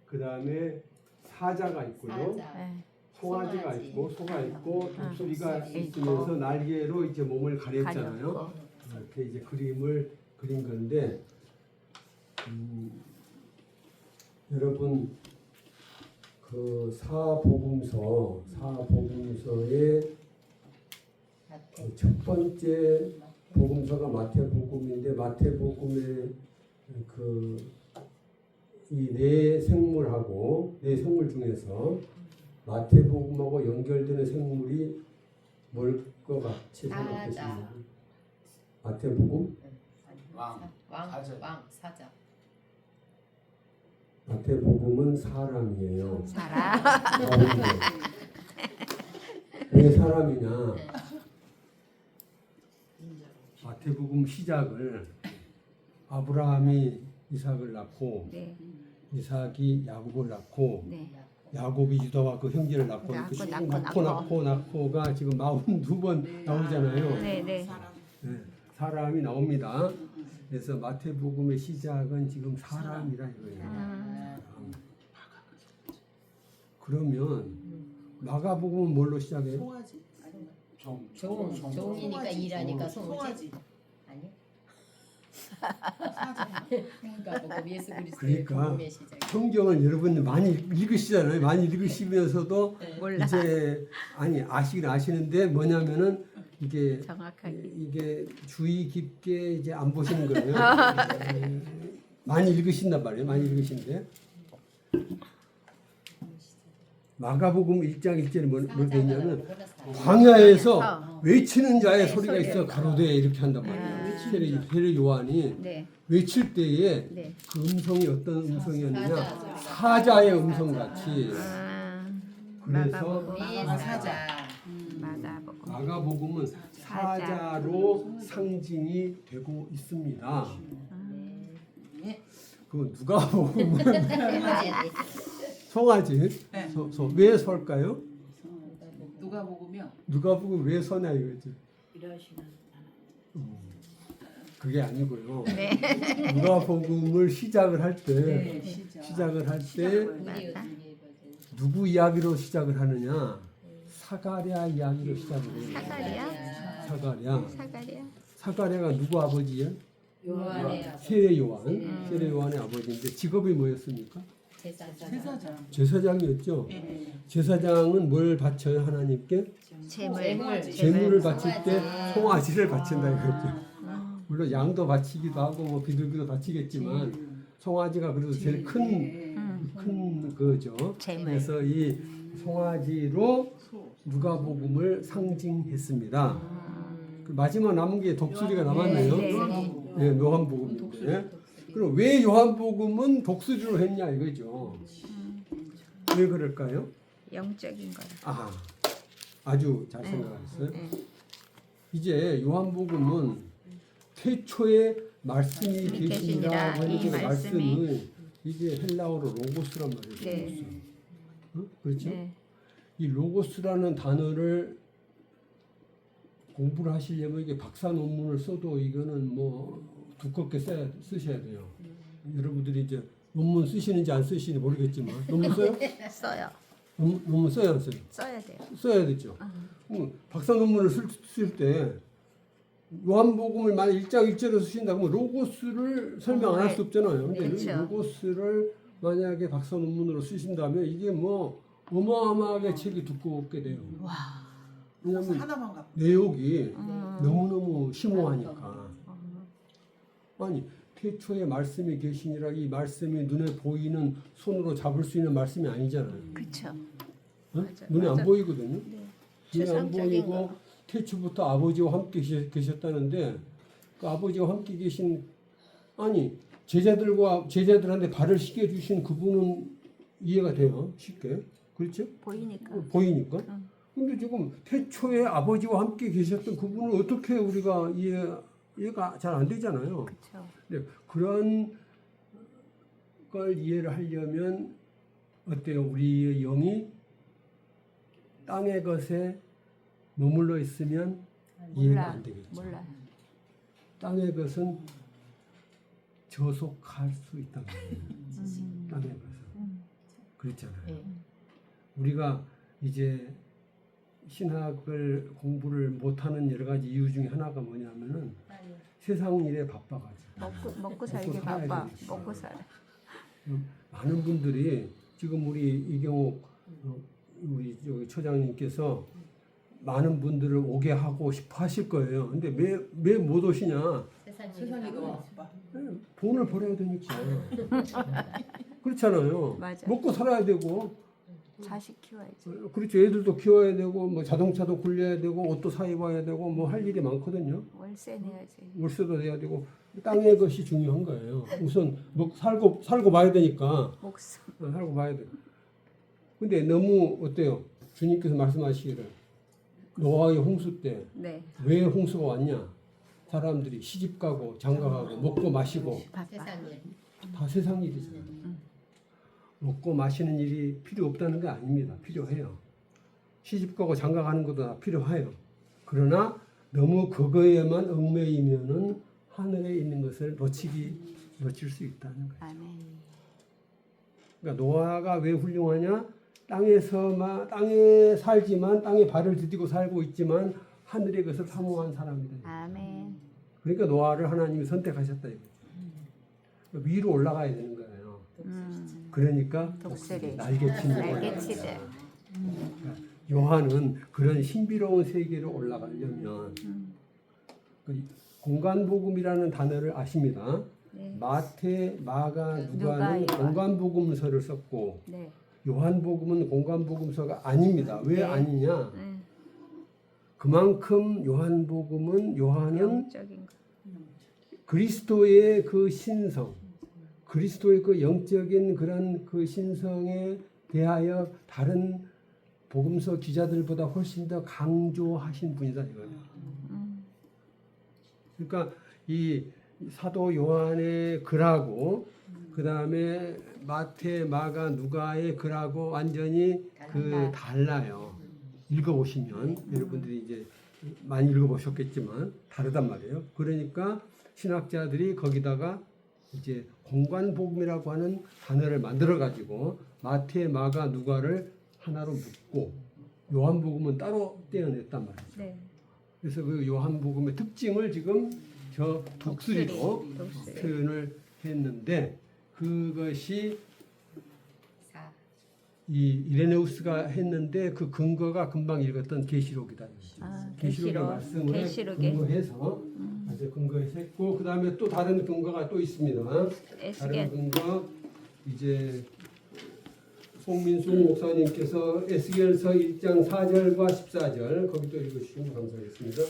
그 다음에 사자가 있고요. 사자. 송아지가 송아지. 있고 소가 있고 독수리가 독수리 있으면서 날개로 이제 몸을 가렸잖아요. 가렸고. 이렇게 이제 그림을 그린 건데 여러분 그 사복음서의 그 첫 번째 복음서가 마태복음인데 마태복음의 그 이 네 생물하고 네 생물 중에서 마태복음하고 연결되는 생물이 뭘 것 같이 사자. 생각하십니까? 마태복음? 왕, 사자. 왕, 사자. 마태복음은 사람이에요. 사람. 왜 사람이냐? 마태복음 시작을 아브라함이 이삭을 낳고 네. 이삭이 야곱을 낳고 네. 야곱이 유다와 그 형제를 낳고 이렇게 쭉 낳고가 지금 42번 나오잖아요. 네, 네. 네, 사람이 나옵니다. 그래서 마태복음의 시작은 지금 사람이라 이거예요. 그러면 마가복음은 뭘로 시작해요? 송아지. 종이니까 송아지. 일하니까 송아지. 아니? 사자. 그러니까 예수 그리스도의 그러니까 복음의 시작. 성경을 여러분 많이 읽으시잖아요. 많이 읽으시면서도 몰라. 이제 아시긴 아시는데 뭐냐면은 이게 정확하게. 이게 주의 깊게 이제 안 보시는 거예요. 많이 읽으신단 말이에요. 많이 읽으신데 마가복음 1장 1절에 뭘 되냐면 광야에서 외치는 자의 소리가 있어 가로되 이렇게 한단 말이에요. 세례 요한이 네. 외칠 때에 네. 그 음성이 어떤 음성이었느냐 사자의 음성 같이. 그래서 마가복음은 사자로 상징이 되고 있습니다. 그 누가복음은 송아지. 네. 왜 설까요? 누가 보고며 누가 보고 왜 서냐 이거지. 그게 아니고요. 누가복음을 시작을 할 때 네, 시작을 할 때 누구 이야기로 시작을 하느냐? 사가랴 이야기로 시작을 해요. 사가랴. 사가랴가 누구 아버지예요? 요한의 아버지. 세례 요한. 세례 요한의 아버지인데 직업이 뭐였습니까? 제사장. 제사장이었죠. 네. 제사장은 뭘 바쳐요 하나님께? 제물을 바칠 때 송아지를 바친다 이거죠. 물론 양도 바치기도 하고 뭐 비둘기도 바치겠지만 송아지가 그래도 제일 큰 거죠. 제물. 그래서 이 송아지로 누가복음을 상징했습니다. 그 마지막 남은 게 독수리가 남았네요. 네, 요한복음인데. 그럼 왜 요한복음은 독수리로 했냐 이거죠. 왜 그럴까요? 영적인 거라. 아주 잘 생각하셨어요. 이제 요한복음은 태초에 말씀이 계시니라 하는 이 그 말씀이 말씀을 이게 헬라어로 로고스란 말이에요. 네. 로고스. 그렇죠? 네. 이 로고스라는 단어를 공부를 하시려면 이게 박사 논문을 써도 이거는 뭐 두껍게 쓰셔야 돼요. 여러분들이 이제 논문 쓰시는지 안 쓰시는지 모르겠지만 논문 써요? 써요. 논문 써야 안 써요? 써야 돼요. 써야 되죠. 박사 논문을 쓸 때 요한복음을 만약 1장 1절로 쓰신다 그러면 로고스를 설명 안 할 수 없잖아요. 근데 그렇죠. 로고스를 만약에 박사 논문으로 쓰신다면 이게 뭐 어마어마하게 책이 두껍게 돼요. 왜냐하면 하나만 갖고. 내용이 너무너무 심오하니까. 아니 태초에 말씀이 계시니라 이 말씀이 눈에 보이는 손으로 잡을 수 있는 말씀이 아니잖아요. 그렇죠. 어? 눈에 안 보이거든요. 눈에 안 추상적인 보이고 거. 태초부터 아버지와 함께 계셨다는데 그 아버지와 함께 계신 아니 제자들한테 발을 씻겨 주신 그분은 이해가 돼요. 쉽게. 그렇죠? 보이니까. 보이니까. 근데 지금 태초에 아버지와 함께 계셨던 그분을 어떻게 우리가 이해가 잘 안 되잖아요. 그렇죠. 근데 그런 걸 이해를 하려면 어때요? 우리의 영이 땅의 것에 머물러 있으면 이해가 안 되겠죠. 몰라. 땅의 것은 저속할 수 있단 말이에요. 땅의 것은. 그렇잖아요. 우리가 이제 신학을 공부를 못하는 여러 가지 이유 중에 하나가 뭐냐면은 세상 일에 바빠가지고 먹고 살기 살아야 바빠. 되니까. 먹고 살아. 많은 분들이 지금 우리 이경옥 우리 여기 처장님께서 많은 분들을 오게 하고 싶어 하실 거예요. 근데 왜 못 오시냐? 세상이 너무 바빠. 돈을 벌어야 되니까. 그렇잖아요. 맞아. 먹고 살아야 되고, 자식 키워야지. 그렇죠. 애들도 키워야 되고, 뭐 자동차도 굴려야 되고, 옷도 사 입어야 되고, 뭐 할 일이 많거든요. 월세 내야지. 월세도 내야 되고, 땅의 것이 중요한 거예요. 우선 살고 봐야 되니까. 목숨. 살고 봐야 돼. 근데 너무 어때요? 주님께서 말씀하시기를 노아의 홍수 때 왜 네. 홍수가 왔냐? 사람들이 시집 가고 장가 가고 먹고 마시고 바빠. 세상 일. 다 세상 일이잖아요. 먹고 마시는 일이 필요 없다는 게 아닙니다. 필요해요. 시집 가고 장가 가는 것도 다 필요해요. 그러나 너무 그거에만 얽매이면은 하늘에 있는 것을 놓칠 수 있다는 거예요. 아멘. 그러니까 노아가 왜 훌륭하냐? 땅에 살지만 땅에 발을 디디고 살고 있지만 하늘의 것을 사모한 사람이다. 아멘. 그러니까 노아를 하나님이 선택하셨다 이거죠. 위로 올라가야 되는 거예요. 그러니까 독수리. 날개치는 날개치들. 그러니까 요한은 그런 신비로운 세계로 올라가려면 그 공간복음이라는 단어를 아십니다. 네. 마태, 마가, 누가는 누가, 공간복음서를 썼고 네. 요한복음은 공간복음서가 아닙니다. 왜 네. 아니냐? 네. 그만큼 요한은 영적인 거. 그리스도의 그 신성, 그리스도의 그 영적인 그런 그 신성에 대하여 다른 복음서 기자들보다 훨씬 더 강조하신 분이다 이거예요. 그러니까 이 사도 요한의 글하고 그 다음에 마태, 마가, 누가의 글하고 완전히 달라요. 읽어보시면 여러분들이 이제 많이 읽어보셨겠지만 다르단 말이에요. 그러니까 신학자들이 거기다가 이제 공관복음이라고 하는 단어를 만들어 가지고 마태, 마가, 누가를 하나로 묶고 요한복음은 따로 떼어냈단 말이죠. 네. 그래서 그 요한복음의 특징을 지금 저 독수리로 독수리. 표현을 했는데 그것이 사. 이 이레네우스가 했는데 그 근거가 금방 읽었던 계시록이다. 아, 계시록의 계시록. 말씀을 계시록에 근거해서 아주 근거해서 했고 그 다음에 또 다른 근거가 또 있습니다. 다른 에스겔. 근거 이제 송민숙 목사님께서 에스겔서 1장 4절과 14절 거기 또 읽어주시면 감사하겠습니다.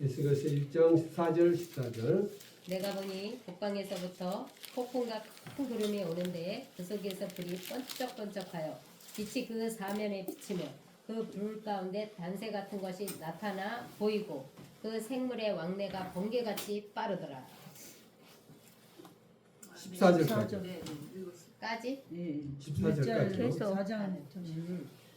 에스겔서 1장 4절 14절 내가 보니 북방에서부터 폭풍과 큰 구름이 오는데 그 속에서 불이 번쩍번쩍하여 빛이 그 사면에 비치며 그 불 가운데 단새 같은 것이 나타나 보이고 그 생물의 왕래가 번개같이 빠르더라. 14절까지 까지? 예. 14절까지 계속. 4장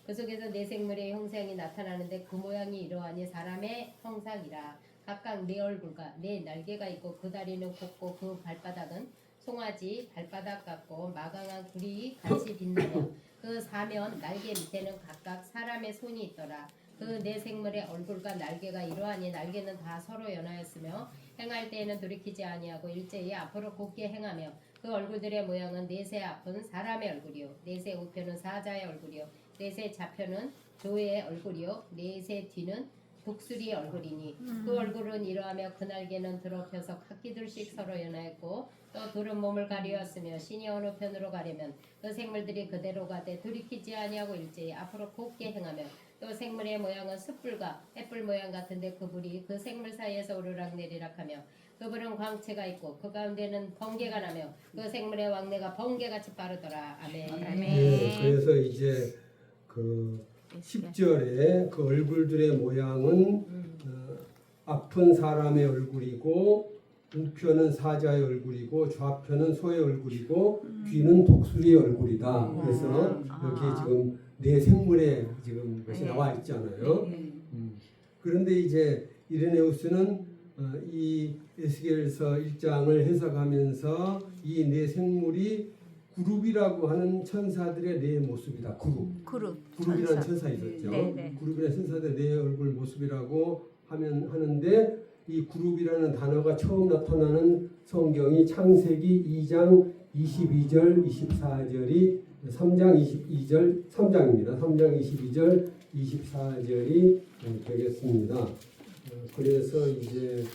그 속에서 네 생물의 형상이 나타나는데 그 모양이 이러하니 사람의 형상이라. 각각 네 얼굴과 네 날개가 있고 그 다리는 곱고 그 발바닥은 송아지 발바닥 같고 마강한 굴이 같이 빛나며 그 사면 날개 밑에는 각각 사람의 손이 있더라. 그 네 생물의 얼굴과 날개가 이러하니 날개는 다 서로 연하였으며 행할 때에는 돌이키지 아니하고 일제히 앞으로 곧게 행하며 그 얼굴들의 모양은 넷의 앞은 사람의 얼굴이요 넷의 우편은 사자의 얼굴이요 넷의 좌편은 조의 얼굴이요 넷의 뒤는 독수리의 얼굴이니 그 얼굴은 이러하며 그 날개는 드러펴서 각기들씩 서로 연하였고 또 둘은 몸을 가리었으며 신이 어느 편으로 가려면 그 생물들이 그대로 가되 돌이키지 아니하고 일제히 앞으로 곧게 행하며 또 생물의 모양은 숯불과 햇불 모양 같은데 그 불이 그 생물 사이에서 오르락 내리락 하며 그 불은 광채가 있고 그 가운데는 번개가 나며 그 생물의 왕래가 번개같이 빠르더라. 아멘. 아멘. 예, 그래서 이제 그 10절에 그 얼굴들의 모양은 앞은 사람의 얼굴이고 우편은 사자의 얼굴이고 좌편은 소의 얼굴이고 뒤는 독수리의 얼굴이다. 그래서 여기 지금 네 생물의 지금 것이 나와 있잖아요. 그런데 이제 이레네우스는 이 에스겔서 1장을 해석하면서 이 네 생물이 그룹이라고 하는 천사들의 네 모습이다. 그룹이라는 천사 있었죠. 네네. 그룹이라는 천사들의 네 얼굴 모습이라고 하는데 이 그룹이라는 단어가 처음 나타나는 성경이 창세기 2장 22절 24절이 3장 22절 3장입니다. 3장 22절 24절이 되겠습니다. 그래서 이제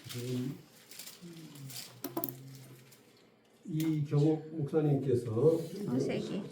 지금 이경옥 목사님께서 창세기.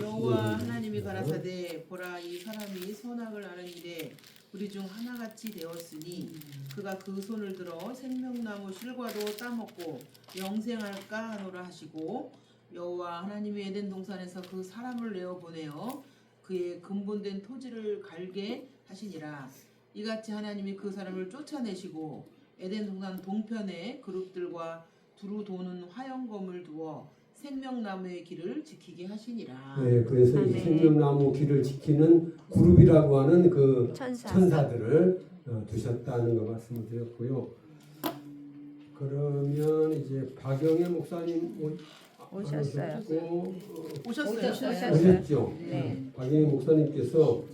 여호와 하나님이 가라사대 보라 이 사람이 선악을 아는 일에 우리 중 하나같이 되었으니 그가 그 손을 들어 생명나무 실과도 따먹고 영생할까 하노라 하시고 여호와 하나님이 에덴 동산에서 그 사람을 내어 보내어 그의 근본된 토지를 갈게 하시니라. 이같이 하나님이 그 사람을 쫓아내시고 에덴 동산 동편에 그룹들과 두루 도는 화영검을 두어 생명나무의 길을 지키게 하시니라. 네, 그래서 이 아멘. 생명나무 길을 지키는 그룹이라고 하는 그 천사. 천사들을 두셨다는 거 말씀드렸고요. 그러면 이제 박영애 목사님 오셨어요. 오셨어요. 오셨죠? 네. 박영애 목사님께서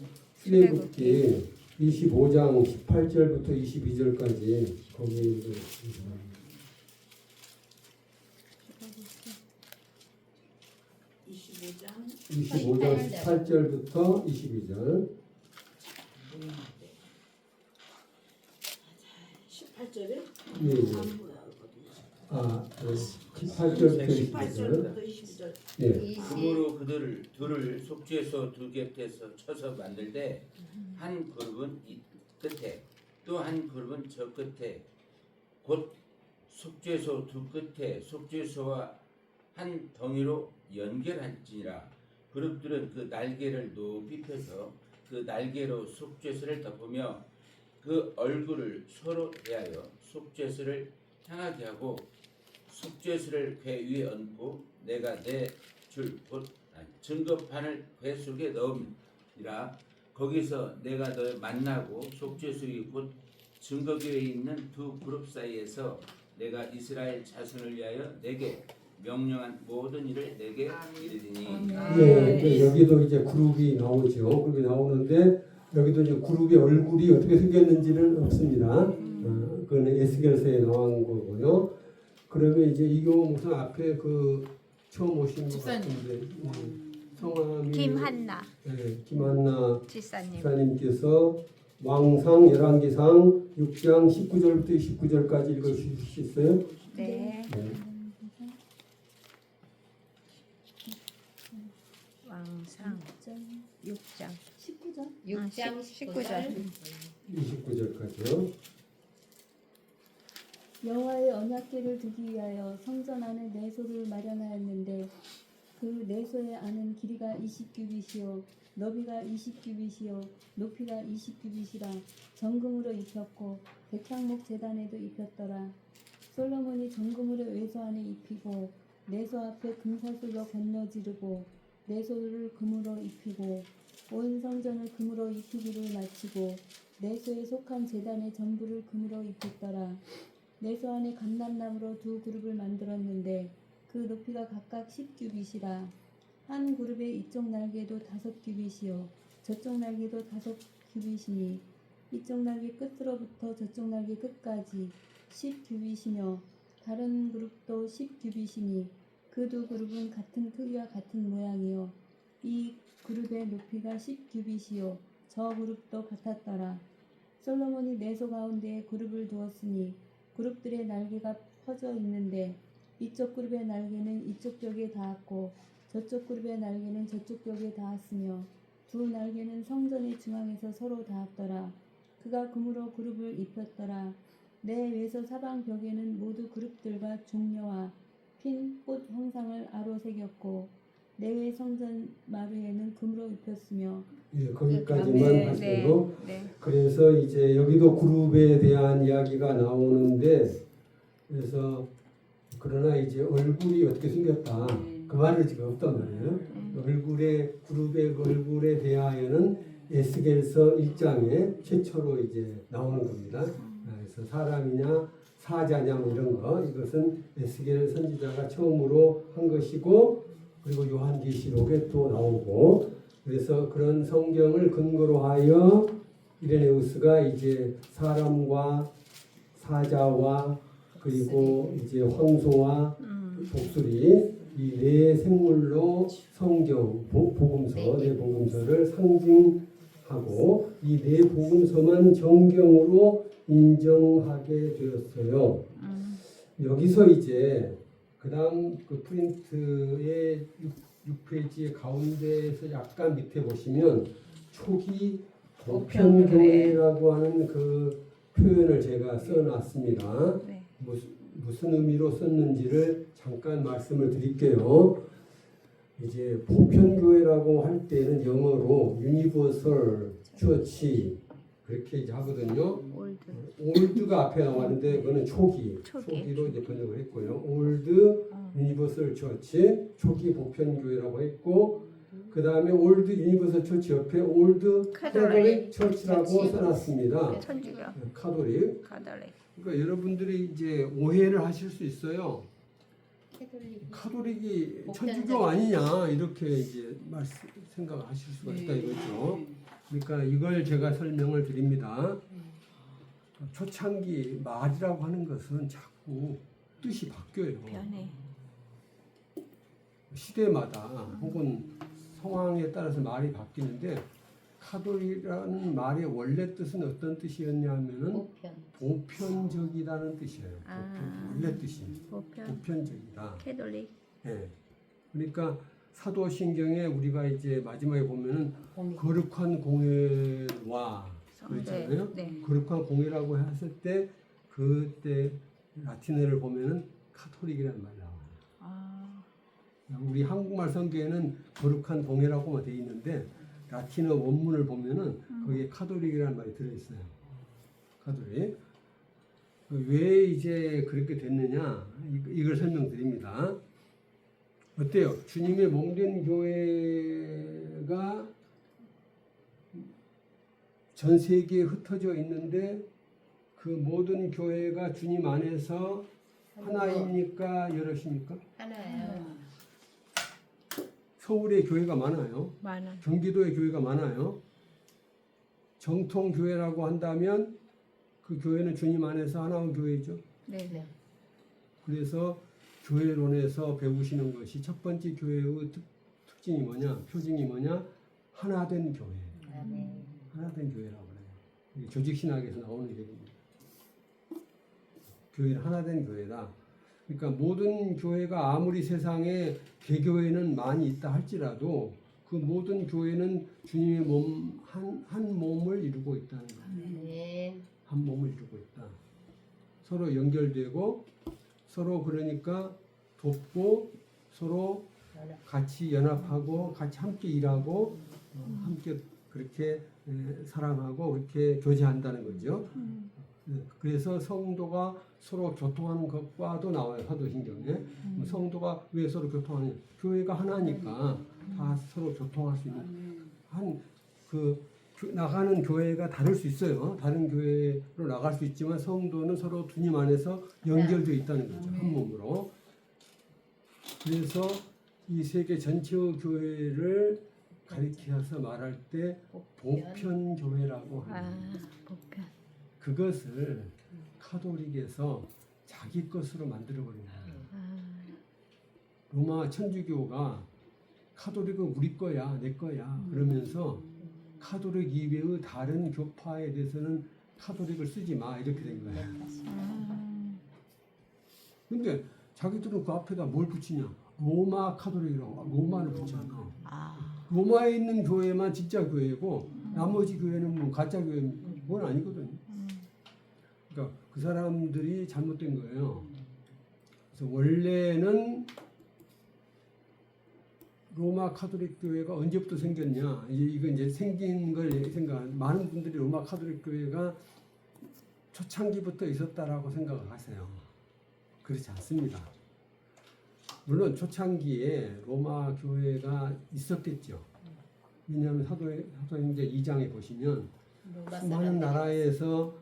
출애굽기 25장 18절부터 22절까지 거기 25장 18절부터 22절 18절에? 예, 예. 아, 18절부터 22절 22절. 예. 그러므로 그들을 둘을 속죄소 두 곁에서 쳐서 만들되 한 그룹은 이 끝에 또 한 그룹은 저 끝에 곧 속죄소 두 끝에 속죄소와 한 덩이로 연결할지니라. 그룹들은 그 날개를 높이 펴서 그 날개로 속죄소를 덮으며 그 얼굴을 서로 대하여 속죄소를 향하게 하고 속죄수를 궤 위에 얹고 내가 내 줄 곧 증거판을 궤 속에 넣음이라. 거기서 내가 너 만나고 속죄수이 곧 증거궤에 있는 두 그룹 사이에서 내가 이스라엘 자손을 위하여 내게 명령한 모든 일을 내게 이르리니. 네, 그 여기도 이제 그룹이 나오죠. 그룹이 나오는데 여기도 이제 그룹의 얼굴이 어떻게 생겼는지는 없습니다. 그건 에스겔서에 나온 거고요. 그러면 이제 이경호 목사 앞에 그 처음 오신 것 집사님. 같은데 성함이 김한나 네, 김한나 집사님. 집사님께서 왕상 열왕기상 6장 19절부터 29절까지 읽어주실 수 있어요? 네. 네. 왕상 6장 19절? 6장 19절 29절까지요. 여호와의 언약궤를 두기 위하여 성전 안에 내소를 마련하였는데 그 내소의 안은 길이가 20규빗이요 너비가 20규빗이요 높이가 20규빗이라 정금으로 입혔고 백향목 제단에도 입혔더라. 솔로몬이 정금으로 외소 안에 입히고 내소 앞에 금사슬로 건너지르고 내소를 금으로 입히고 온 성전을 금으로 입히기를 마치고 내소에 속한 제단의 전부를 금으로 입혔더라. 내소 안에 감람나무로 두 그룹을 만들었는데 그 높이가 각각 10규빗이라. 한 그룹의 이쪽 날개도 5규빗이요 저쪽 날개도 5규빗이니 이쪽 날개 끝으로부터 저쪽 날개 끝까지 10규빗이며 다른 그룹도 10규빗이니 그 두 그룹은 같은 크기와 같은 모양이요 이 그룹의 높이가 10규빗이요 저 그룹도 같았더라. 솔로몬이 내소 가운데에 그룹을 두었으니 그룹들의 날개가 퍼져 있는데 이쪽 그룹의 날개는 이쪽 벽에 닿았고 저쪽 그룹의 날개는 저쪽 벽에 닿았으며 두 날개는 성전의 중앙에서 서로 닿았더라. 그가 금으로 그룹을 입혔더라. 내 외서 사방 벽에는 모두 그룹들과 종려와 핀 꽃 형상을 아로 새겼고 내외 성전 마루에는 금으로 입혔으며. 예, 거기까지만 네, 하세요. 네. 그래서 이제 여기도 그룹에 대한 이야기가 나오는데 그래서 그러나 이제 얼굴이 어떻게 생겼다 그 말은 지금 없단 말이에요. 얼굴에 그룹의 얼굴에 대하여는 에스겔서 1장에 최초로 이제 나오는 겁니다. 그래서 사람이냐 사자냐 뭐 이런 거 이것은 에스겔 선지자가 처음으로 한 것이고 그리고 요한계시록에 또 나오고 그래서 그런 성경을 근거로 하여 이레네우스가 이제 사람과 사자와 그리고 이제 황소와 독수리 이 네 생물로 성경 복음서 네 복음서를 상징하고 이 네 복음서만 정경으로 인정하게 되었어요. 여기서 이제 그다음 그 프린트의 6페이지 가운데에서 약간 밑에 보시면 초기 보편교회라고 하는 그 표현을 제가 써놨습니다. 네. 무슨 의미로 썼는지를 잠깐 말씀을 드릴게요. 이제 보편교회라고 할 때는 영어로 유니버설 처치 그렇게 이제 하거든요. 올드. 올드가 앞에 나왔는데 그거는 초기로 이제 번역을 했고요. 올드 유니버설 처치 초기 보편교회라고 했고 그 다음에 올드 유니버설 처치 옆에 올드 카톨릭 처치라고 써놨습니다. 천주교. 카톨릭. 그러니까 여러분들이 이제 오해를 하실 수 있어요. 카톨릭이 천주교 아니냐 이렇게 이제 생각하실 수가 있다 이거죠. 그러니까 이걸 제가 설명을 드립니다. 초창기 말이라고 하는 것은 자꾸 뜻이 바뀌어요. 변해. 시대마다 혹은 상황에 따라서 말이 바뀌는데 카톨릭이라는 말의 원래 뜻은 어떤 뜻이었냐면은 보편적이라는 뜻이에요. 원래 뜻이 보편적이다. 캐톨릭. 예. 그러니까 사도신경에 우리가 이제 마지막에 보면은 거룩한 공회와 그렇잖아요. 네. 거룩한 공회라고 했을 때 그때 라틴어를 보면은 카톨릭이라는 말이 나와요. 우리 한국말 성경에는 거룩한 공회라고만 돼 있는데 라틴어 원문을 보면은 거기에 카톨릭이라는 말이 들어 있어요. 카톨릭. 왜 이제 그렇게 됐느냐 이걸 설명드립니다. 어때요? 주님의 몸된 교회가 전 세계에 흩어져 있는데 그 모든 교회가 주님 안에서 하나입니까? 여럿입니까? 하나예요. 서울에 교회가 많아요. 많아. 경기도에 교회가 많아요. 정통 교회라고 한다면 그 교회는 주님 안에서 하나의 교회죠. 네. 그래서 교회론에서 배우시는 것이 첫 번째 교회의 특징이 뭐냐, 표징이 뭐냐, 하나된 교회. 아멘. 하나된 교회라고 그래요. 이게 조직신학에서 나오는 얘기입니다. 교회는 하나된 교회다. 그러니까 모든 교회가 아무리 세상에 개교회는 많이 있다 할지라도 그 모든 교회는 주님의 몸, 한 몸을 이루고 있다는 거예요. 아멘. 한 몸을 이루고 있다. 서로 연결되고 서로 그러니까 돕고 서로 같이 연합하고 같이 함께 일하고 함께 그렇게 사랑하고 그렇게 교제한다는 거죠. 그래서 성도가 서로 교통하는 것과도 나와요. 사도신경에. 성도가 왜 서로 교통하느냐? 교회가 하나니까 다 서로 교통할 수 있는 나가는 교회가 다를 수 있어요. 다른 교회로 나갈 수 있지만 성도는 서로 주님 안에서 연결되어 있다는 거죠. 한 몸으로. 그래서 이 세계 전체의 교회를 가리켜서 말할 때 보편 교회라고 합니다. 복편. 그것을 카톨릭에서 자기 것으로 만들어버린 거예요. 로마 천주교가 카톨릭은 우리 거야, 내 거야 그러면서 카톨릭 이외의 다른 교파에 대해서는 카톨릭을 쓰지 마 이렇게 된 거예요. 근데 자기들은 그 앞에다 뭘 붙이냐? 로마 카톨릭이라고 로마를 붙잖아. 로마에 있는 교회만 진짜 교회고 나머지 교회는 뭐 가짜 교회입니까? 그건 아니거든요. 그러니까 그 사람들이 잘못된 거예요. 그래서 원래는 로마 카톨릭 교회가 언제부터 생겼냐? 이제 생긴 걸 생각. 많은 분들이 로마 카톨릭 교회가 초창기부터 있었다라고 생각을 하세요. 그렇지 않습니다. 물론 초창기에 로마 교회가 있었겠죠. 왜냐하면 사도행전 2장에 보시면 수많은 나라에서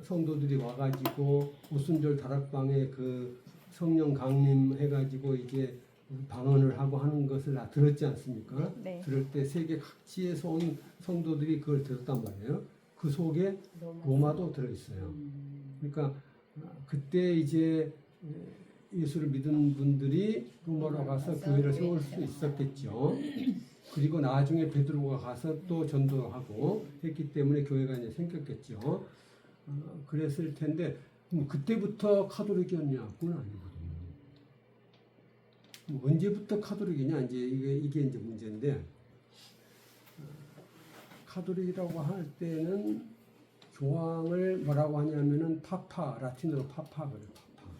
성도들이 와가지고 오순절 다락방에 그 성령 강림해가지고 이제 방언을 하고 하는 것을 다 들었지 않습니까? 네. 들을 때 세계 각지에서 온 성도들이 그걸 들었단 말이에요. 그 속에 로마도 들어있어요. 그러니까 그때 이제 예수를 믿은 분들이 로마로 가서 교회를 세울 수 있었겠죠. 그리고 나중에 베드로가 가서 또 전도하고 했기 때문에 교회가 이제 생겼겠죠. 그랬을 텐데 그때부터 카톨릭이었냐? 그건 아니거든요. 언제부터 카톨릭이냐? 이제 이게 이제 문제인데 카톨릭이라고 할 때는 교황을 뭐라고 하냐면은 파파, 라틴어로 파파 그래요.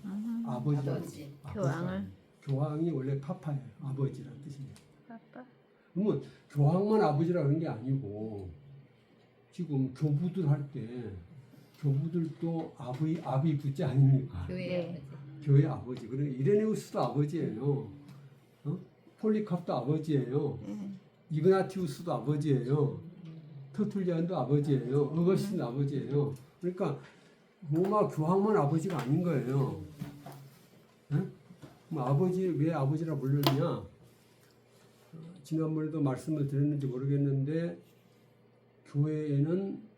파파. 아버지. 교황을. 교황이 원래 파파예요. 아버지라는 뜻입니다. 아빠. 그러면 교황만 아버지라고 하는 게 아니고 지금 교부들 할 때 교부들도 아비 부자 아닙니까? 교회 아버지. 교회 아버지. 그리고 이레네우스도 아버지예요. 폴리캅도 아버지예요. 이그나티우스도 아버지예요. 터툴리안도 아버지예요. 어거스틴도 아버지예요. 그러니까 로마 교황만 아버지가 아닌 거예요. 아버지 왜 아버지라 불렀냐? 지난번에도 말씀을 드렸는지 모르겠는데 교회에는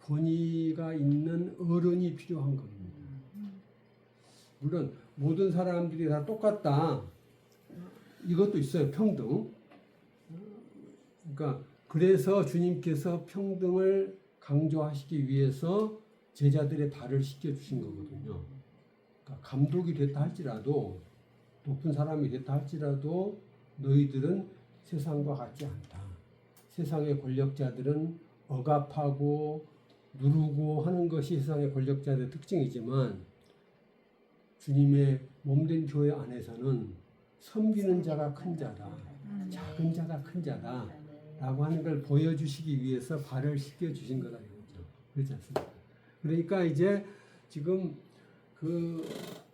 권위가 있는 어른이 필요한 겁니다. 물론 모든 사람들이 다 똑같다. 이것도 있어요. 평등. 그러니까 그래서 주님께서 평등을 강조하시기 위해서 제자들의 발을 씻겨주신 거거든요. 그러니까 감독이 됐다 할지라도 높은 사람이 됐다 할지라도 너희들은 세상과 같지 않다. 세상의 권력자들은 억압하고 누르고 하는 것이 세상의 권력자들의 특징이지만 주님의 몸된 교회 안에서는 섬기는 자가 큰 자다. 작은 자가 큰 자다. 라고 하는 걸 보여주시기 위해서 발을 씻겨주신 거다. 이거죠. 그렇지 않습니까? 그러니까 이제 지금 그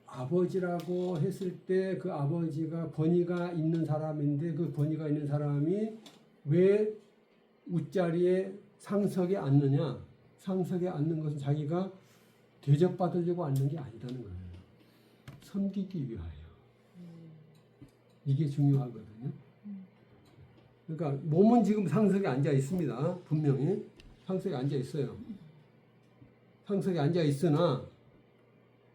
아버지라고 했을 때 그 아버지가 권위가 있는 사람인데 그 권위가 있는 사람이 왜 웃자리에 상석에 앉느냐? 상석에 앉는 것은 자기가 대접받으려고 앉는 게 아니라는 거예요. 섬기기 위하여. 이게 중요하거든요. 그러니까 몸은 지금 상석에 앉아 있습니다. 분명히 상석에 앉아 있어요. 상석에 앉아 있으나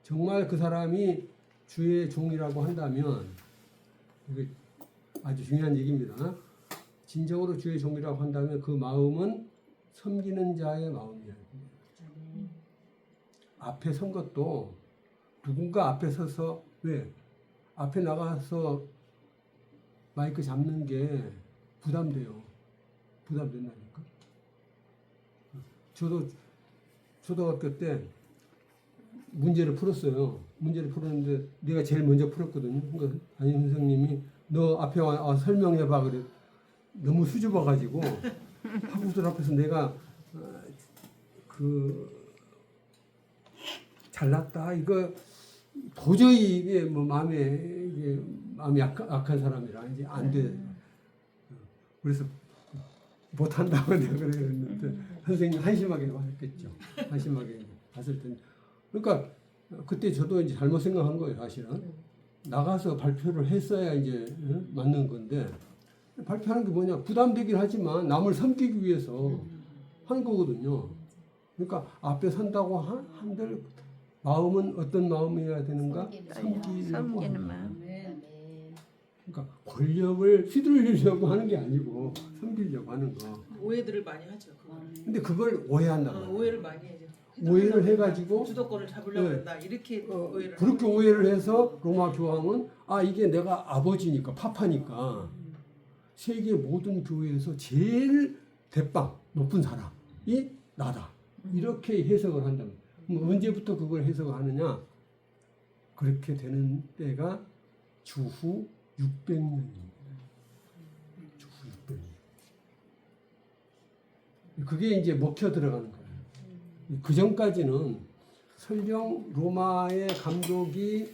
정말 그 사람이 주의 종이라고 한다면 이게 아주 중요한 얘기입니다. 진정으로 주의 종이라고 한다면 그 마음은 섬기는 자의 마음이에요. 앞에 선 것도 누군가 앞에 서서 왜 앞에 나가서 마이크 잡는 게 부담돼요. 부담된다니까. 저도 초등학교 때 문제를 풀었어요. 문제를 풀었는데 내가 제일 먼저 풀었거든요. 그러니까 담임 선생님이 너 앞에 와 설명해봐 그래. 너무 수줍어가지고 학우들 앞에서 내가 잘났다 이거 도저히 이게 뭐 마음이 약한 사람이라 이제 안 돼. 그래서 못한다고 내가 그랬는데 선생님 한심하게 봤겠죠. 한심하게 봤을 텐데. 그러니까 그때 저도 이제 잘못 생각한 거예요, 사실은. 나가서 발표를 했어야 이제 맞는 건데 발표하는 게 뭐냐? 부담되긴 하지만 남을 섬기기 위해서 하는 거거든요. 그러니까 앞에 선다고 한들 마음은 어떤 마음이어야 되는가? 섬기는 마음. 그러니까 권력을 휘두르려고 하는 게 아니고 섬기려고 하는 거. 오해들을 많이 하죠. 근데 그걸 오해한단 말이에요. 오해를 많이 해요. 오해를 해가지고 주도권을 잡으려고 네. 한다. 이렇게 오해를 그렇게 오해를 해서 로마 교황은 이게 내가 아버지니까 파파니까 세계 모든 교회에서 제일 대빵 높은 사람이 나다. 이렇게 해석을 한다면 언제부터 그걸 해석을 하느냐? 그렇게 되는 때가 주후 600년입니다. 주후 600년. 그게 이제 먹혀 들어가는 거예요. 그 전까지는 설령 로마의 감독이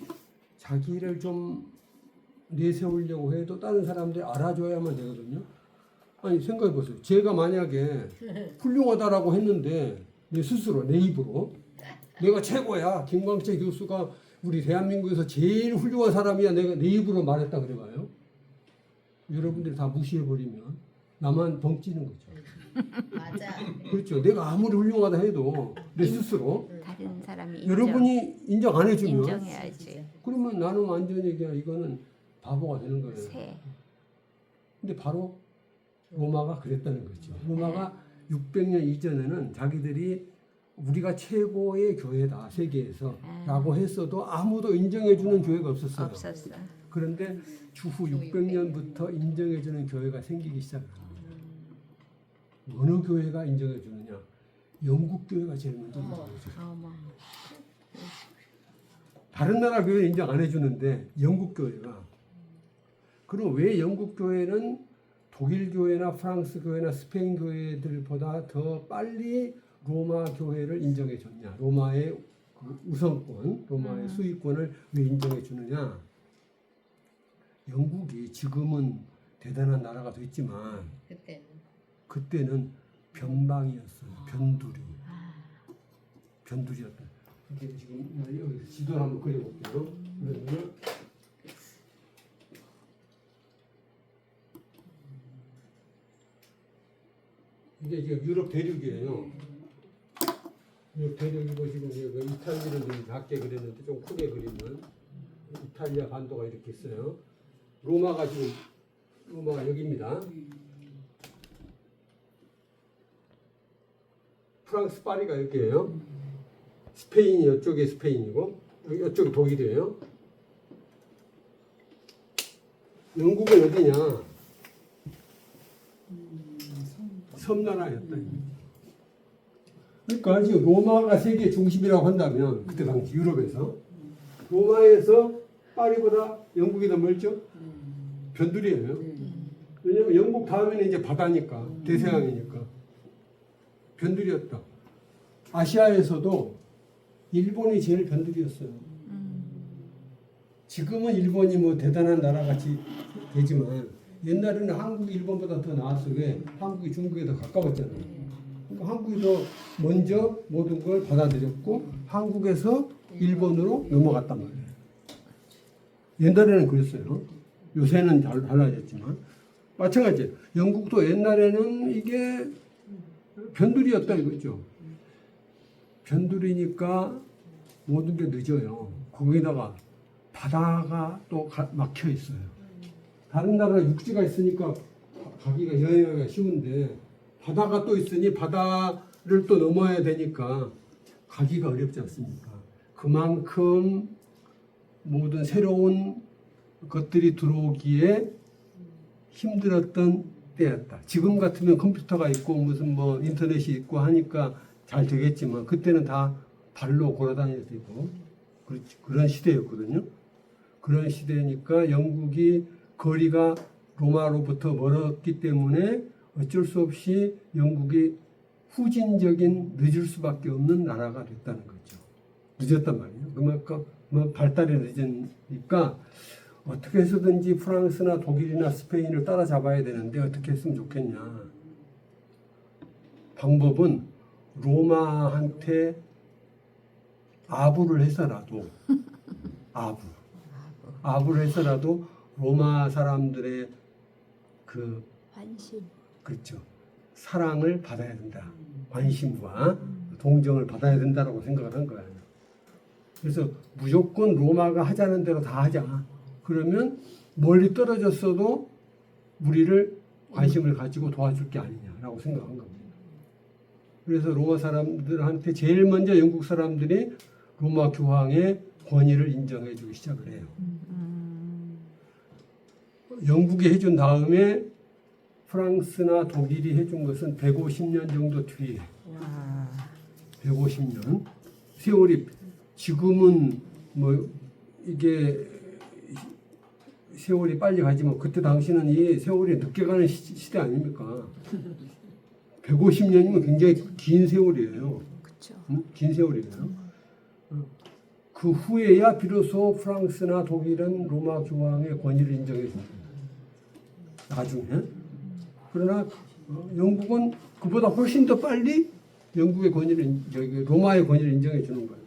자기를 좀 내세우려고 해도 다른 사람들이 알아줘야만 되거든요. 아니 생각해 보세요. 제가 만약에 훌륭하다라고 했는데 내 스스로 내 입으로 내가 최고야. 김광채 교수가 우리 대한민국에서 제일 훌륭한 사람이야. 내가 내 입으로 말했다 그래봐요. 여러분들이 다 무시해버리면 나만 벙찌는 거죠. 맞아. 그렇죠. 내가 아무리 훌륭하다 해도 내 스스로 다른 사람이 여러분이 인정 안 해주면 인정해야지. 그러면 나는 완전히 그냥 이거는 바보가 되는 거예요. 새. 근데 바로 로마가 그랬다는 거죠. 로마가 600년 이전에는 자기들이 우리가 최고의 교회다 세계에서 라고 했어도 아무도 인정해주는 교회가 없었어요. 없었어. 그런데 주후 600년부터 인정해주는 교회가 생기기 시작합니다. 어느 교회가 인정해주느냐? 영국 교회가 제일 먼저 인정해줘요. 어머. 다른 나라 교회는 인정 안 해주는데 영국 교회가. 그럼 왜 영국 교회는 독일 교회나 프랑스 교회나 스페인 교회들보다 더 빨리 로마 교회를 인정해 줬냐? 로마의 그 우선권, 로마의 수위권을 왜 인정해 주느냐? 영국이 지금은 대단한 나라가 됐지만 그때는 변방이었어요. 변두리였다. 이게 지금 여기 지도를 한번 그려볼게요. 그러면 이게 지금 유럽 대륙이에요. 유럽 대륙이고 지금 이탈리아는 좀 작게 그렸는데 좀 크게 그리면 이탈리아 반도가 이렇게 있어요. 로마가 여기입니다. 프랑스 파리가 여기예요. 스페인이 이쪽에 스페인이고 이쪽이 독일이에요. 영국은 어디냐? 섬나라였다. 그러니까 지금 로마가 세계 중심이라고 한다면 그때 당시 유럽에서 로마에서 파리보다 영국이 더 멀죠? 변두리예요. 왜냐하면 영국 다음에는 이제 바다니까 대서양이니까 변두리였다. 아시아에서도 일본이 제일 변두리였어요. 지금은 일본이 뭐 대단한 나라 같이 되지만 옛날에는 한국이 일본보다 더 나았어요. 왜? 한국이 중국에 더 가까웠잖아요. 그러니까 한국이 더 먼저 모든 걸 받아들였고 한국에서 일본으로 넘어갔단 말이에요. 옛날에는 그랬어요. 요새는 달라졌지만 마찬가지예요. 영국도 옛날에는 이게 변두리였다 이거죠. 변두리니까 모든 게 늦어요. 거기다가 바다가 또 막혀 있어요. 다른 나라 육지가 있으니까 가기가 여행하기가 쉬운데 바다가 또 있으니 바다를 또 넘어야 되니까 가기가 어렵지 않습니까? 그만큼 모든 새로운 것들이 들어오기에 힘들었던 때였다. 지금 같으면 컴퓨터가 있고 무슨 뭐 인터넷이 있고 하니까 잘 되겠지만 그때는 다 발로 걸어다녀야 되고 그런 시대였거든요. 그런 시대니까 영국이 거리가 로마로부터 멀었기 때문에 어쩔 수 없이 영국이 후진적인 늦을 수밖에 없는 나라가 됐다는 거죠. 늦었단 말이에요. 그만큼 발달이 늦으니까 어떻게 해서든지 프랑스나 독일이나 스페인을 따라잡아야 되는데 어떻게 했으면 좋겠냐. 방법은 로마한테 아부를 해서라도 아부를 해서라도 로마 사람들의 그 관심. 그렇죠. 사랑을 받아야 된다. 관심과 동정을 받아야 된다라고 생각을 한 거예요. 그래서 무조건 로마가 하자는 대로 다 하자. 그러면 멀리 떨어졌어도 우리를 관심을 가지고 도와줄 게 아니냐라고 생각한 겁니다. 그래서 로마 사람들한테 제일 먼저 영국 사람들이 로마 교황의 권위를 인정해 주기 시작을 해요. 영국이 해준 다음에 프랑스나 독일이 해준 것은 150년 정도 뒤에 150년 세월이 지금은 뭐 이게 세월이 빨리 가지만 그때 당시는 이 세월이 늦게 가는 시대 아닙니까? 150년이면 굉장히 긴 세월이에요. 그렇죠. 긴 세월이에요. 그 후에야 비로소 프랑스나 독일은 로마 교황의 권위를 인정해 줍니다. 나중에. 그러나 영국은 그보다 훨씬 더 빨리 영국의 권위를 로마의 권위를 인정해 주는 거예요.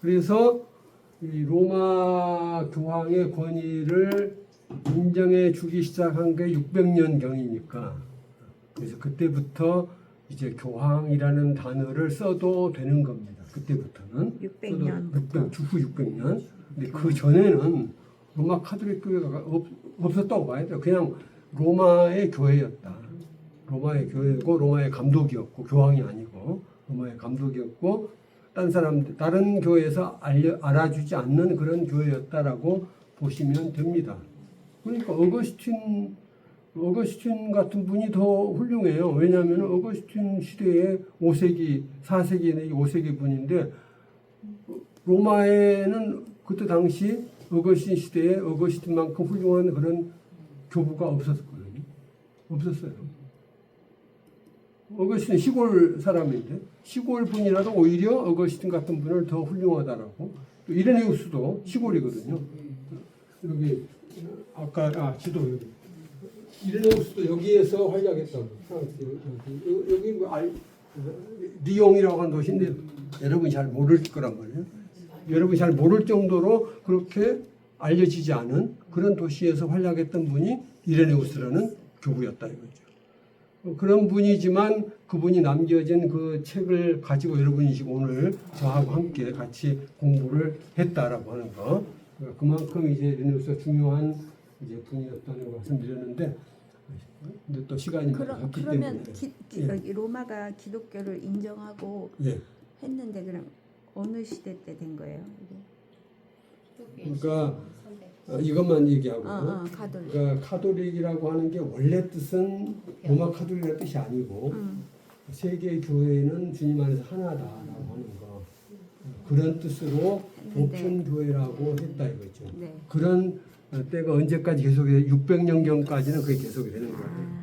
그래서 이 로마 교황의 권위를 인정해 주기 시작한 게 600년 경이니까 그래서 그때부터 이제 교황이라는 단어를 써도 되는 겁니다. 그때부터는 600년. 후 600년. 근데 그 전에는 로마 카톨릭 교회가 없었다고 봐야 돼요. 그냥 로마의 교회였다. 로마의 교회고 로마의 감독이었고 교황이 아니고 로마의 감독이었고 다른 교회에서 알아주지 않는 그런 교회였다라고 보시면 됩니다. 그러니까 어거스틴 같은 분이 더 훌륭해요. 왜냐하면 어거스틴 시대에 5세기, 4세기 내지 5세기 분인데 로마에는 그때 당시 어거스틴 시대에 어거스틴만큼 훌륭한 그런 교부가 없었거든요. 없었어요. 어거스틴 시골 사람인데 시골 분이라도 오히려 어거스틴 같은 분을 더 훌륭하다라고. 또 이레네우스도 시골이거든요. 여기 아까 지도 여기 이레네우스도 여기에서 활약했다고. 프랑스 여기 리옹이라고 하는 도시인데 여러분이 잘 모를 거란 말이에요. 여러분이 잘 모를 정도로 그렇게 알려지지 않은 그런 도시에서 활약했던 분이 이레네우스라는 교부였다 이거죠. 그런 분이지만 그분이 남겨진 그 책을 가지고 여러분이 오늘 저하고 함께 같이 공부를 했다라고 하는 거. 그만큼 이제 이레네우스가 중요한 이제 분이었다는 걸 말씀드렸는데, 근데 또 시간이 없기 그러면 때문에. 여기 로마가 기독교를 인정하고 예. 했는데 그럼 어느 시대 때 된 거예요? 이게? 그러니까 이것만 얘기하고 가톨릭. 그러니까 카톨릭이라고 하는 게 원래 뜻은 로마 카톨릭이라는 뜻이 아니고 세계 교회는 주님 안에서 하나다라고 하는 거 그런 뜻으로 보편 교회라고 했다 이거죠. 네. 그런 때가 언제까지 계속해 600년경까지는 그게 계속이 되는 거예요.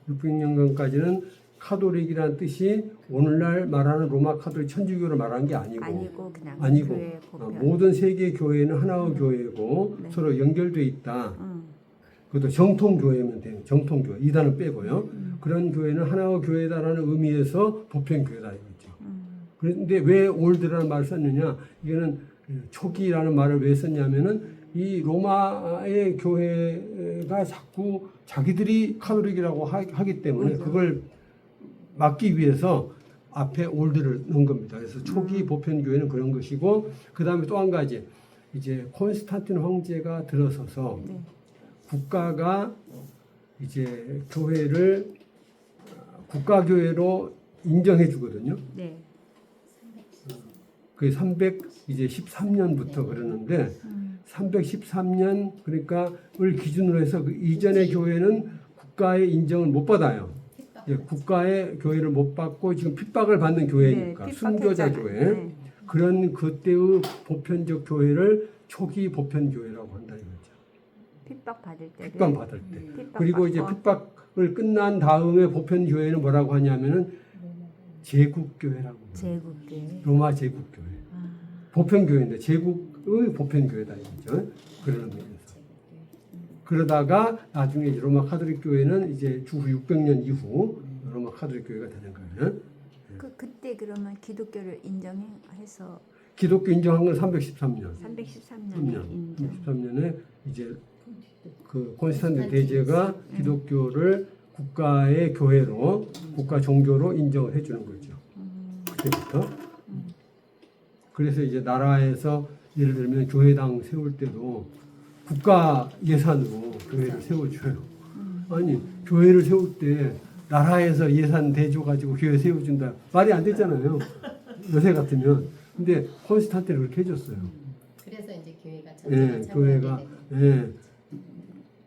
600년경까지는 카톨릭이라는 뜻이 오늘날 말하는 로마 카톨릭 천주교를 말하는 게 아니고 그냥 아니고 교회 보편. 모든 세계 교회는 하나의 교회고 네. 서로 연결돼 있다. 그것도 정통 교회면 돼요. 정통 교회 이단은 빼고요. 그런 교회는 하나의 교회다라는 의미에서 보편 교회다 이거죠. 그런데 왜 올드라는 말을 썼느냐? 이거는 초기라는 말을 왜 썼냐면은 이 로마의 교회가 자꾸 자기들이 카톨릭이라고 하기 때문에 그걸 막기 위해서 앞에 올드를 넣은 겁니다. 그래서 초기 보편 교회는 그런 것이고 그 다음에 또 한 가지 이제 콘스탄틴 황제가 들어서서 네. 국가가 이제 교회를 국가교회로 인정해 주거든요. 네. 그게 313년부터 그러는데 313년 그러니까 을 기준으로 해서 그 이전의 교회는 국가의 인정을 못 받아요. 예, 국가의 교회를 못 받고 지금 핍박을 받는 교회니까 네, 순교자 핍박했잖아요. 교회 네. 그런 그때의 보편적 교회를 초기 보편 교회라고 한다 이거죠. 핍박 받을 때. 핍박 받을 때. 핍박 그리고 이제 받고. 핍박을 끝난 다음에 보편 교회는 뭐라고 하냐면은 제국교회라고. 제국교회. 로마 제국교회. 보편 교회인데 제국의 보편 교회다 이거죠. 그런 의미에서. 그러다가 나중에 이제 로마 카톨릭 교회는 이제 주후 600년 이후 로마 카톨릭 교회가 되는 거예요. 그때 그러면 기독교를 인정해서 기독교 인정한 건 313년. 313년에 인정. 313년에 이제 그 콘스탄틴 대제가 기독교를 국가의 교회로 국가 종교로 인정을 해주는 거죠. 그때부터. 그래서 이제 나라에서 예를 들면 교회당 세울 때도 국가 예산으로 교회를 세워줘요. 아니 교회를 세울 때 나라에서 예산 대줘 가지고 교회 세워준다 말이 안 되잖아요. 요새 같으면. 근데 콘스탄틴은 그렇게 해줬어요. 그래서 이제 교회가 예, 전쟁을 교회가 참여하게 되는 예,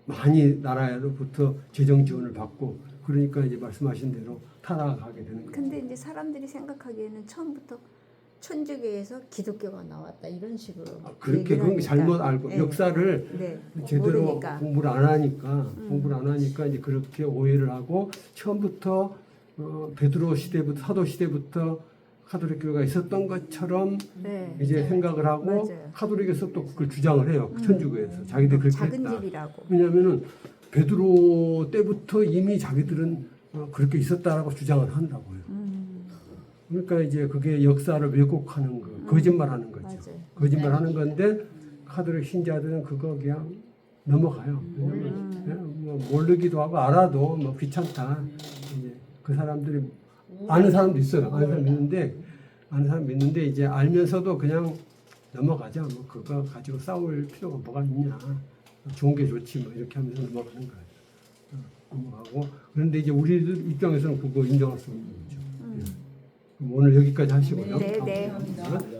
많이 나라로부터 재정 지원을 받고 그러니까 이제 말씀하신 대로 타락하게 되는 거예요. 근데 이제 사람들이 생각하기에는 처음부터 천주교에서 기독교가 나왔다 이런 식으로 그렇게 얘기를 그건 하니까. 잘못 알고 네. 역사를 네. 제대로 모르니까. 공부를 안 하니까 이제 그렇게 오해를 하고 처음부터 베드로 시대부터 사도 시대부터 카톨릭 교회가 있었던 것처럼 네. 이제 생각을 하고 맞아요. 카톨릭에서 또 그걸 주장을 해요. 천주교에서 자기들이 그렇게 작은 했다. 집이라고. 왜냐하면은 베드로 때부터 이미 자기들은 그렇게 있었다라고 주장을 한다고요. 그러니까 이제 그게 역사를 왜곡하는 거, 거짓말하는 거죠. 맞아요. 거짓말하는 건데 카톨릭 신자들은 그거 그냥 넘어가요. 왜냐면 뭐 모르기도 하고 알아도 뭐 귀찮다. 이제 그 사람들이 아는 사람도 있어요. 아는 사람 있는데 이제 알면서도 그냥 넘어가자. 뭐 그거 가지고 싸울 필요가 뭐가 있냐. 좋은 게 좋지 뭐 이렇게 하면서 넘어가는 거예요. 넘어가고 그런데 이제 우리들 입장에서는 그거 인정할 수 없는 거죠. 그럼 오늘 여기까지 하시고요. 네, 네.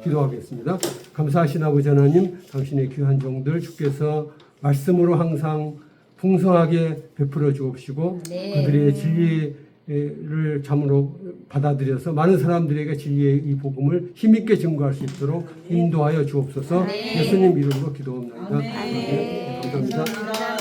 기도하겠습니다. 감사하신 아버지 하나님, 당신의 귀한 종들 주께서 말씀으로 항상 풍성하게 베풀어 주옵시고 네. 그들의 진리를 참으로 받아들여서 많은 사람들에게 진리의 이 복음을 힘있게 증거할 수 있도록 인도하여 주옵소서. 네. 예수님 이름으로 기도합니다. 네. 감사합니다. 감사합니다.